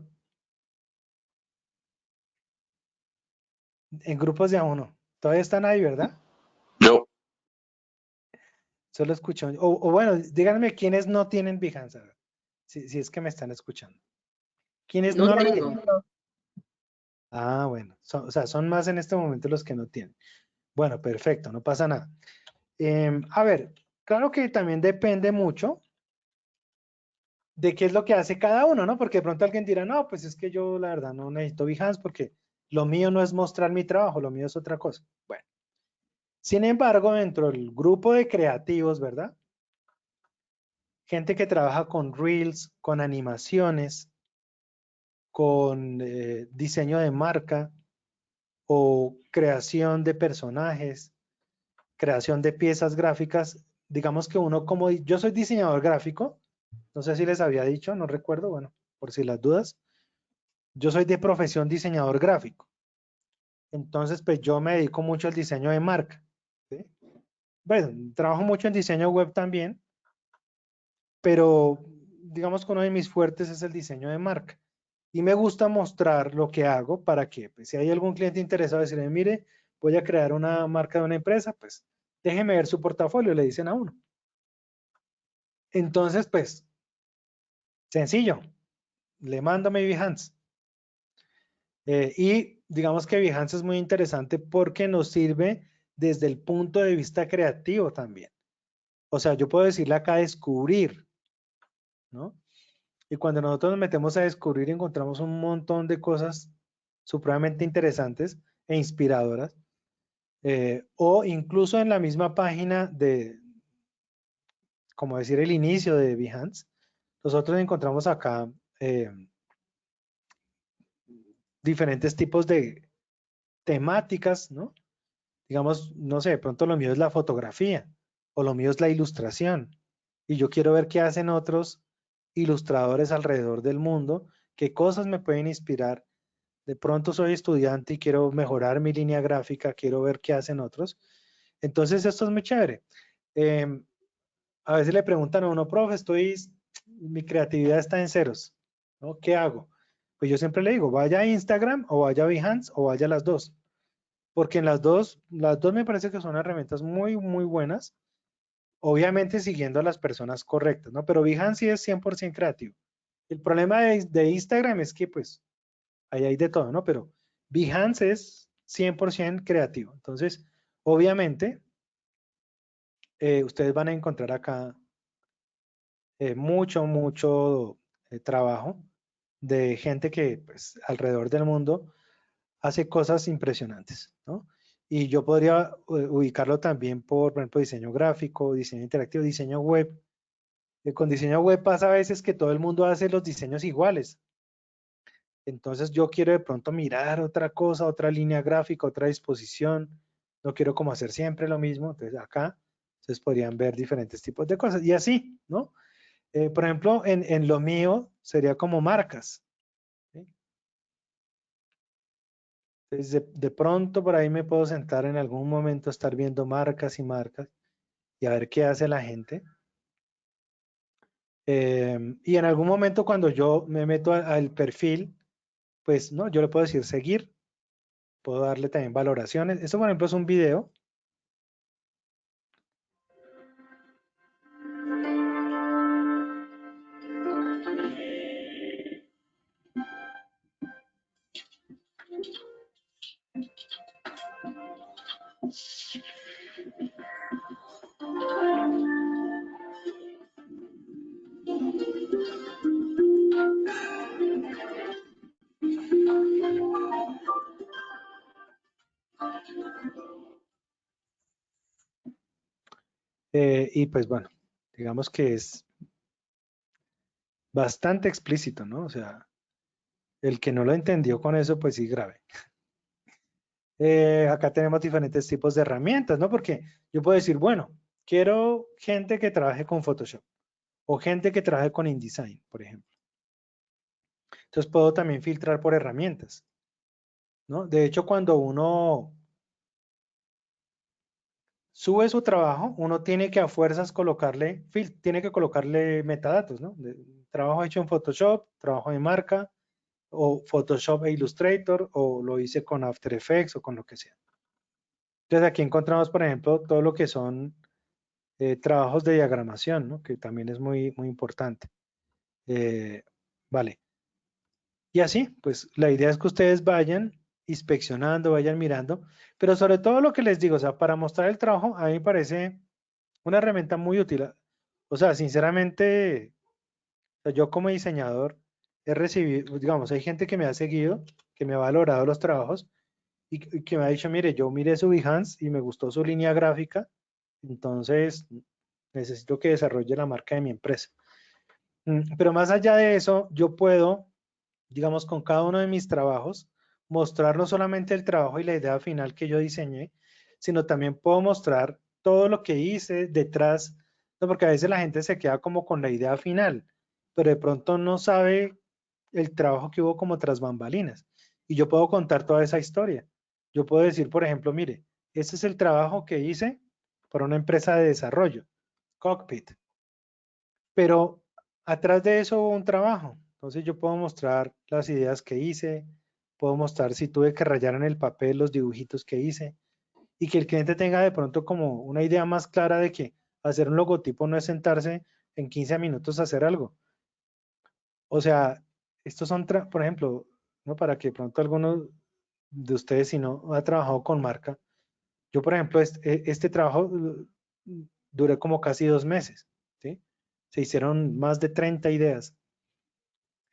En grupos de a uno. Todavía están ahí, ¿verdad? Yo, Solo escucho. O bueno, díganme quiénes no tienen Behance. A ver, si es que me están escuchando. ¿Quiénes No no lo tengo. tienen? Ah, bueno. O sea, son más en este momento los que no tienen. Bueno, perfecto, no pasa nada. A ver, claro que también depende mucho de qué es lo que hace cada uno, ¿no? Porque de pronto alguien dirá, no, pues es que yo la verdad no necesito Behance porque lo mío no es mostrar mi trabajo, lo mío es otra cosa. Bueno, sin embargo, dentro del grupo de creativos, ¿verdad? Gente que trabaja con Reels, con animaciones, con diseño de marca o creación de personajes, creación de piezas gráficas. Digamos que uno como, yo soy diseñador gráfico, no sé si les había dicho, no recuerdo, bueno, por si las dudas. Yo soy de profesión diseñador gráfico. Entonces, pues yo me dedico mucho al diseño de marca. ¿Sí? Bueno, trabajo mucho en diseño web también, pero digamos que uno de mis fuertes es el diseño de marca. Y me gusta mostrar lo que hago para que, pues, si hay algún cliente interesado, decirle, mire, voy a crear una marca de una empresa, pues déjeme ver su portafolio, le dicen a uno. Entonces, pues, sencillo, le mando mi Behance. Y digamos que Behance es muy interesante porque nos sirve desde el punto de vista creativo también. O sea, yo puedo decirle acá descubrir, ¿no? Y cuando nosotros nos metemos a descubrir, encontramos un montón de cosas supremamente interesantes e inspiradoras. O incluso en la misma página de, como decir, el inicio de Behance, nosotros encontramos acá diferentes tipos de temáticas, ¿no? Digamos, no sé, de pronto lo mío es la fotografía o lo mío es la ilustración. Y yo quiero ver qué hacen otros ilustradores alrededor del mundo, qué cosas me pueden inspirar. De pronto soy estudiante y quiero mejorar mi línea gráfica, quiero ver qué hacen otros. Entonces esto es muy chévere. A veces le preguntan a uno, profe, mi creatividad está en ceros, ¿no? ¿Qué hago? Pues yo siempre le digo, vaya a Instagram o vaya a Behance o vaya a las dos. Porque en las dos me parece que son herramientas muy, muy buenas. Obviamente siguiendo a las personas correctas, ¿no? Pero Behance sí es 100% creativo. El problema de Instagram es que pues ahí hay de todo, ¿no? Pero Behance es 100% creativo. Entonces, obviamente, ustedes van a encontrar acá mucho trabajo de gente que pues alrededor del mundo hace cosas impresionantes, ¿no? Y yo podría ubicarlo también por ejemplo, diseño gráfico, diseño interactivo, diseño web. Con diseño web pasa a veces que todo el mundo hace los diseños iguales. Entonces yo quiero de pronto mirar otra cosa, otra línea gráfica, otra disposición. No quiero como hacer siempre lo mismo. Entonces acá ustedes podrían ver diferentes tipos de cosas. Y así, ¿no? Por ejemplo, en lo mío sería como marcas. Entonces, de pronto por ahí me puedo sentar en algún momento, estar viendo marcas y marcas y a ver qué hace la gente. Y en algún momento cuando yo me meto al perfil, pues no, yo le puedo decir seguir, puedo darle también valoraciones. Esto, por ejemplo, es un video. Y pues bueno, digamos que es bastante explícito, ¿no? O sea, el que no lo entendió con eso, pues sí, grave. Acá tenemos diferentes tipos de herramientas, ¿no? Porque yo puedo decir, bueno, quiero gente que trabaje con Photoshop o gente que trabaje con InDesign, por ejemplo. Entonces puedo también filtrar por herramientas, ¿no? De hecho, cuando uno sube su trabajo, uno tiene que a fuerzas colocarle, tiene que colocarle metadatos, ¿no? Trabajo hecho en Photoshop, trabajo de marca, o Photoshop e Illustrator, o lo hice con After Effects o con lo que sea. Entonces aquí encontramos, por ejemplo, todo lo que son trabajos de diagramación, ¿no? Que también es muy, muy importante. Vale. Y así, pues la idea es que ustedes vayan inspeccionando, vayan mirando, pero sobre todo lo que les digo, o sea, para mostrar el trabajo, a mí me parece una herramienta muy útil. O sea, sinceramente, o sea, yo como diseñador he recibido, digamos, hay gente que me ha seguido, que me ha valorado los trabajos y que me ha dicho, mire, yo miré su Behance y me gustó su línea gráfica, entonces necesito que desarrolle la marca de mi empresa. Pero más allá de eso, yo puedo, digamos, con cada uno de mis trabajos, mostrar no solamente el trabajo y la idea final que yo diseñé, sino también puedo mostrar todo lo que hice detrás, ¿no? Porque a veces la gente se queda como con la idea final, pero de pronto no sabe el trabajo que hubo como tras bambalinas. Y yo puedo contar toda esa historia. Yo puedo decir, por ejemplo, mire, este es el trabajo que hice para una empresa de desarrollo, Cockpit. Pero atrás de eso hubo un trabajo. Entonces yo puedo mostrar las ideas que hice, puedo mostrar si tuve que rayar en el papel los dibujitos que hice y que el cliente tenga de pronto como una idea más clara de que hacer un logotipo no es sentarse en 15 minutos a hacer algo. O sea, estos son, por ejemplo, ¿no? Para que de pronto alguno de ustedes, si no ha trabajado con marca, yo por ejemplo, este trabajo duré como casi 2 meses, ¿sí? Se hicieron más de 30 ideas.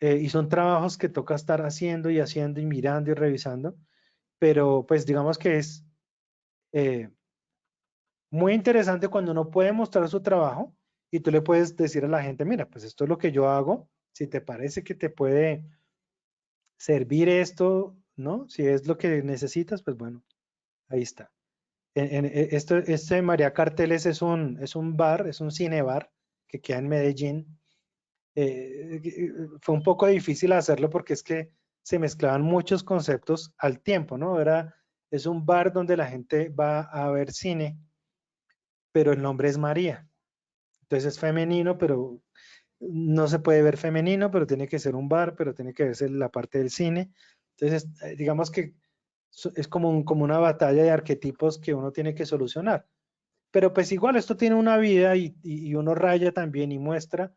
Y son trabajos que toca estar haciendo y haciendo y mirando y revisando, pero pues digamos que es muy interesante cuando uno puede mostrar su trabajo y tú le puedes decir a la gente, mira, pues esto es lo que yo hago, si te parece que te puede servir esto, ¿no? Si es lo que necesitas, pues bueno, ahí está. Este María Carteles es un bar, es un cine bar que queda en Medellín. Fue un poco difícil hacerlo porque es que se mezclaban muchos conceptos al tiempo, ¿no? Es un bar donde la gente va a ver cine, pero el nombre es María. Entonces es femenino, pero no se puede ver femenino, pero tiene que ser un bar, pero tiene que verse la parte del cine. Entonces, digamos que es como una batalla de arquetipos que uno tiene que solucionar. Pero pues igual esto tiene una vida y uno raya también y muestra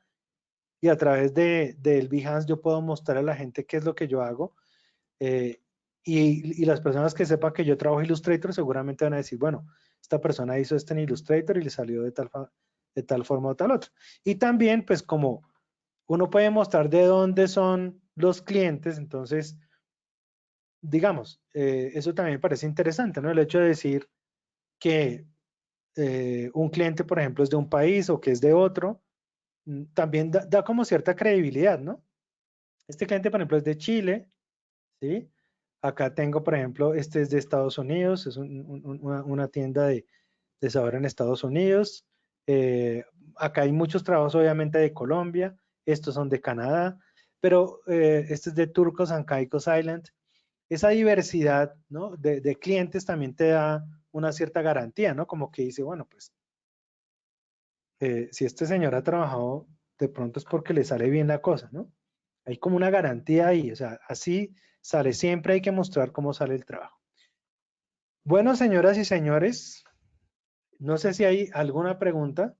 y a través del Behance yo puedo mostrar a la gente qué es lo que yo hago y las personas que sepan que yo trabajo en Illustrator seguramente van a decir, bueno, esta persona hizo esto en Illustrator y le salió de tal forma o tal otra. Y también pues como uno puede mostrar de dónde son los clientes, entonces digamos, eso también me parece interesante, ¿no? El hecho de decir que un cliente, por ejemplo, es de un país o que es de otro, también da como cierta credibilidad, ¿no? Este cliente, por ejemplo, es de Chile, ¿sí? Acá tengo, por ejemplo, este es de Estados Unidos, es una tienda de sabor en Estados Unidos. Acá hay muchos trabajos, obviamente, de Colombia, estos son de Canadá, pero este es de Turcos and Caicos Island. esa diversidad, ¿no? de clientes también te da una cierta garantía, ¿no? Como que dice, bueno, pues, si este señor ha trabajado, de pronto es porque le sale bien la cosa, ¿no? Hay como una garantía ahí, o sea, así sale, siempre hay que mostrar cómo sale el trabajo. Bueno, señoras y señores, no sé si hay alguna pregunta.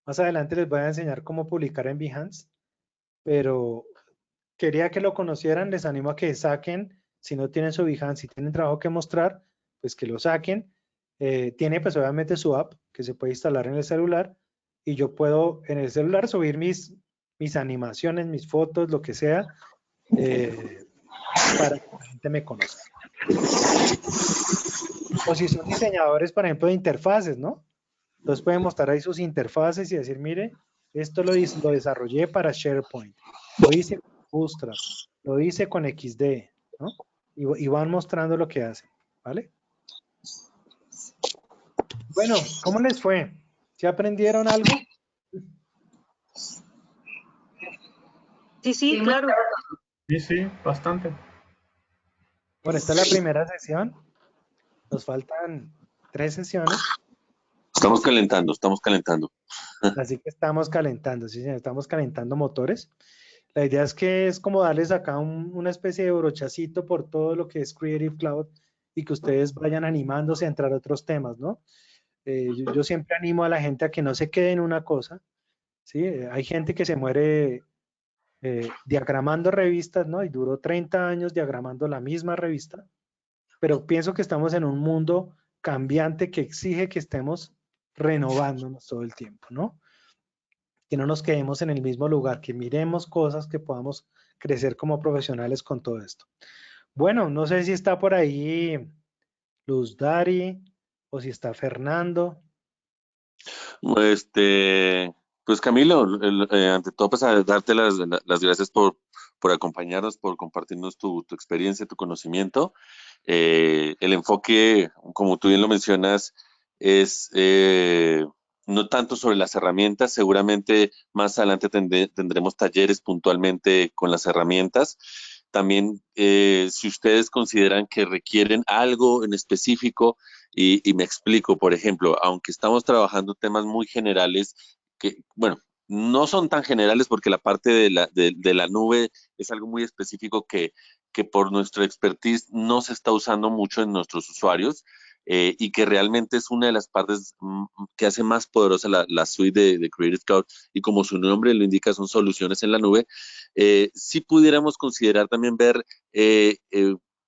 Más adelante les voy a enseñar cómo publicar en Behance, pero quería que lo conocieran, les animo a que saquen, si no tienen su Behance, si tienen trabajo que mostrar, pues que lo saquen. Tiene pues obviamente su app que se puede instalar en el celular y yo puedo en el celular subir mis animaciones, mis fotos, lo que sea, para que la gente me conozca. O si son diseñadores, por ejemplo, de interfaces, ¿no? Entonces pueden mostrar ahí sus interfaces y decir, mire, esto lo desarrollé para SharePoint, lo hice con Bootstrap, lo hice con XD, ¿no? Y van mostrando lo que hacen, ¿vale? Bueno, ¿cómo les fue? ¿Sí aprendieron algo? Sí, claro. Sí, sí, bastante. Bueno, esta es la primera sesión. Nos faltan 3 sesiones, Estamos calentando, estamos calentando. así que estamos calentando, sí, señor, estamos calentando motores. La idea es que es como darles acá una especie de brochacito por todo lo que es Creative Cloud y que ustedes vayan animándose a entrar a otros temas, ¿no? Yo siempre animo a la gente a que no se quede en una cosa, ¿sí? Hay gente que se muere diagramando revistas, ¿no? Y duró 30 años diagramando la misma revista, pero pienso que estamos en un mundo cambiante que exige que estemos renovándonos todo el tiempo, ¿no? Que no nos quedemos en el mismo lugar, que miremos cosas, que podamos crecer como profesionales con todo esto. Bueno, no sé si está por ahí Luz Dari o si está Fernando. Pues Camilo, ante todo, pues a darte las gracias por acompañarnos, por compartirnos tu experiencia, tu conocimiento. El enfoque, como tú bien lo mencionas, es no tanto sobre las herramientas, seguramente más adelante tendremos talleres puntualmente con las herramientas. También, si ustedes consideran que requieren algo en específico, y me explico, por ejemplo, aunque estamos trabajando temas muy generales, que, bueno, no son tan generales porque la parte de la nube es algo muy específico que por nuestra expertise no se está usando mucho en nuestros usuarios, y que realmente es una de las partes que hace más poderosa la suite de Creative Cloud, y como su nombre lo indica, son soluciones en la nube. Si pudiéramos considerar también ver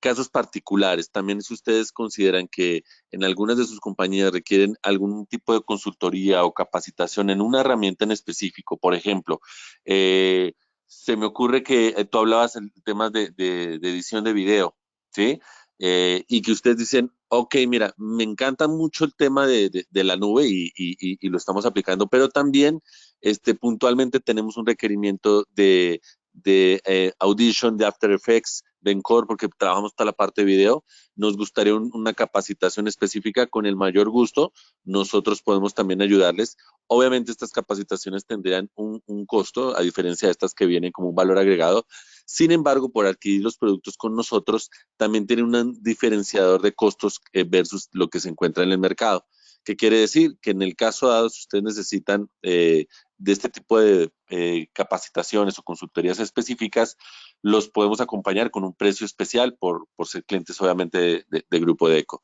casos particulares, también si ustedes consideran que en algunas de sus compañías requieren algún tipo de consultoría o capacitación en una herramienta en específico, por ejemplo, se me ocurre que tú hablabas en temas de edición de video, ¿sí? Y que ustedes dicen, ok, mira, me encanta mucho el tema de la nube y lo estamos aplicando, pero también puntualmente tenemos un requerimiento de Audition, de After Effects, de Encore, porque trabajamos toda la parte de video. Nos gustaría una capacitación específica. Con el mayor gusto, nosotros podemos también ayudarles. Obviamente estas capacitaciones tendrían un costo, a diferencia de estas que vienen como un valor agregado. Sin embargo, por adquirir los productos con nosotros, también tiene un diferenciador de costos versus lo que se encuentra en el mercado. ¿Qué quiere decir? Que en el caso dado, si ustedes necesitan de este tipo de capacitaciones o consultorías específicas, los podemos acompañar con un precio especial por ser clientes obviamente de Grupo Deco.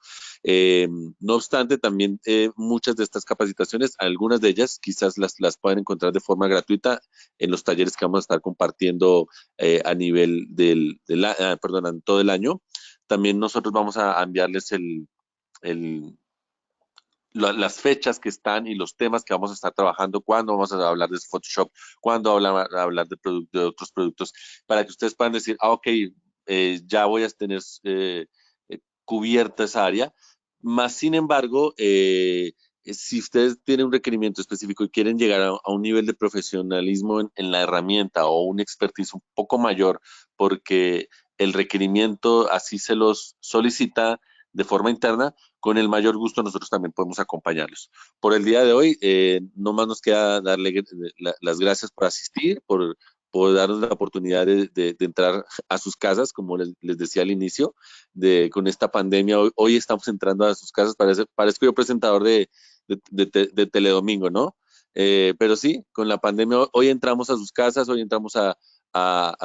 No obstante, también muchas de estas capacitaciones, algunas de ellas quizás las pueden encontrar de forma gratuita en los talleres que vamos a estar compartiendo a nivel perdón, todo el año. También nosotros vamos a enviarles las fechas que están y los temas que vamos a estar trabajando, cuándo vamos a hablar de Photoshop, cuándo hablar de otros productos, para que ustedes puedan decir, ok, ya voy a tener cubierta esa área. Más sin embargo, si ustedes tienen un requerimiento específico y quieren llegar a un nivel de profesionalismo en la herramienta o un expertise un poco mayor, porque el requerimiento así se los solicita de forma interna, con el mayor gusto nosotros también podemos acompañarlos. Por el día de hoy, no más nos queda darle las gracias por asistir, por darnos la oportunidad de entrar a sus casas, como les decía al inicio, con esta pandemia. Hoy estamos entrando a sus casas, parezco yo presentador de Teledomingo, ¿no? Pero sí, con la pandemia, hoy entramos a sus casas, hoy entramos a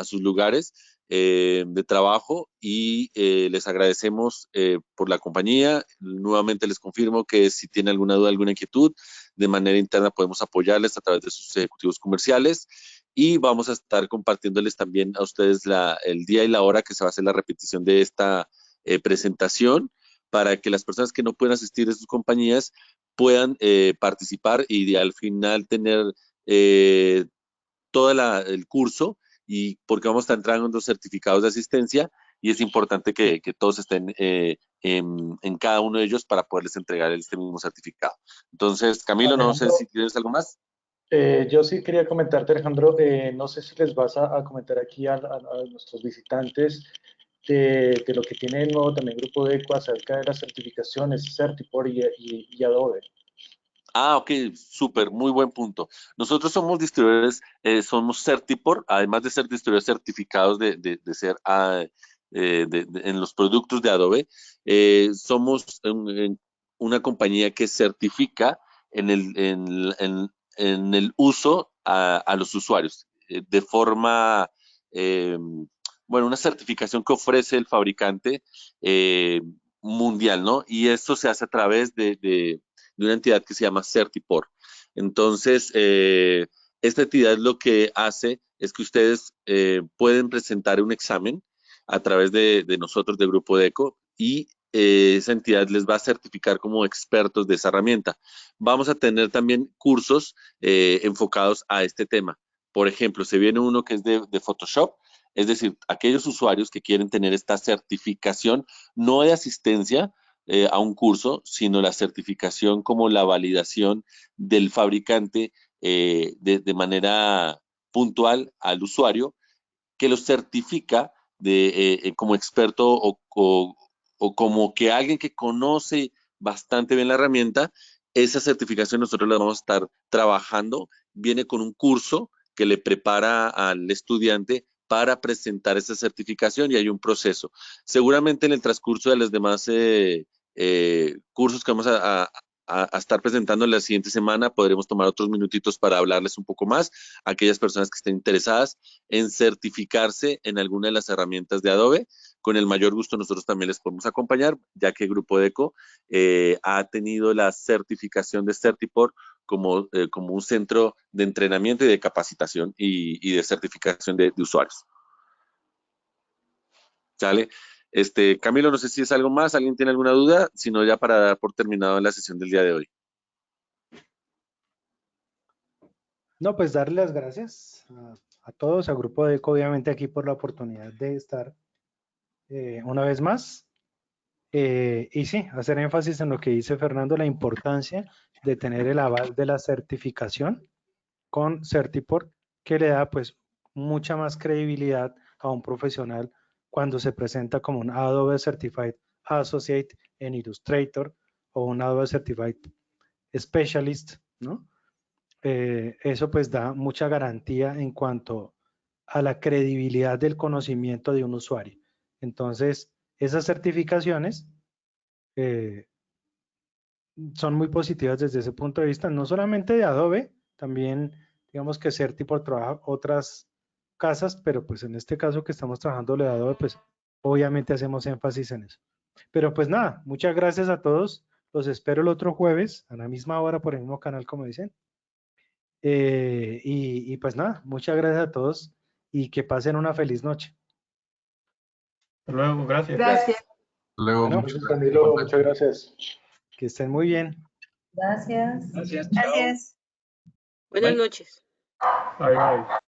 sus lugares de trabajo y les agradecemos por la compañía. Nuevamente les confirmo que si tienen alguna duda, alguna inquietud, de manera interna podemos apoyarles a través de sus ejecutivos comerciales y vamos a estar compartiéndoles también a ustedes el día y la hora que se va a hacer la repetición de esta presentación para que las personas que no pueden asistir de sus compañías puedan participar y al final tener todo el curso, y porque vamos a estar entrando certificados de asistencia y es importante que todos estén en cada uno de ellos para poderles entregar este mismo certificado. Entonces, Camilo, no sé si tienes algo más. Yo sí quería comentarte, Alejandro, no sé si les vas a comentar aquí a nuestros visitantes de lo que tiene el nuevo también Grupo DECO acerca de las certificaciones Certiport y Adobe. Ah, ok, súper, muy buen punto. Nosotros somos distribuidores, somos Certiport, además de ser distribuidores certificados de ser en los productos de Adobe, somos una compañía que certifica en el uso a los usuarios de forma, bueno, una certificación que ofrece el fabricante mundial, ¿no? Y esto se hace a través de una entidad que se llama Certiport. Entonces, esta entidad lo que hace es que ustedes pueden presentar un examen a través de nosotros, de Grupo DECO, y esa entidad les va a certificar como expertos de esa herramienta. Vamos a tener también cursos enfocados a este tema. Por ejemplo, se viene uno que es de Photoshop, es decir, aquellos usuarios que quieren tener esta certificación, no de asistencia, a un curso, sino la certificación como la validación del fabricante de manera puntual al usuario, que lo certifica como experto o como que alguien que conoce bastante bien la herramienta. Esa certificación nosotros la vamos a estar trabajando, viene con un curso que le prepara al estudiante para presentar esa certificación y hay un proceso. Seguramente en el transcurso de los demás cursos que vamos a estar presentando la siguiente semana, podremos tomar otros minutitos para hablarles un poco más a aquellas personas que estén interesadas en certificarse en alguna de las herramientas de Adobe. Con el mayor gusto nosotros también les podemos acompañar, ya que Grupo DECO ha tenido la certificación de Certiport como un centro de entrenamiento y de capacitación y de certificación de usuarios. ¿Sale? Camilo, no sé si es algo más, ¿alguien tiene alguna duda? Si no, ya para dar por terminado la sesión del día de hoy. No, pues darle las gracias a todos, a Grupo DECO, obviamente aquí por la oportunidad de estar una vez más. Y sí, hacer énfasis en lo que dice Fernando, la importancia de tener el aval de la certificación con Certiport, que le da pues mucha más credibilidad a un profesional cuando se presenta como un Adobe Certified Associate en Illustrator o un Adobe Certified Specialist, ¿no? Eso pues da mucha garantía en cuanto a la credibilidad del conocimiento de un usuario. Entonces, esas certificaciones son muy positivas desde ese punto de vista, no solamente de Adobe, también digamos que Certiport trabaja otras casas, pero pues en este caso que estamos trabajando de Adobe, pues obviamente hacemos énfasis en eso. Pero pues nada, muchas gracias a todos, los espero el otro jueves a la misma hora por el mismo canal como dicen. Y pues nada, muchas gracias a todos y que pasen una feliz noche. Hasta luego, gracias. Gracias. Luego, Bueno, muchas Camilo, muchas gracias. que estén muy bien. Gracias. Gracias. Gracias. Buenas noches. Bye, bye.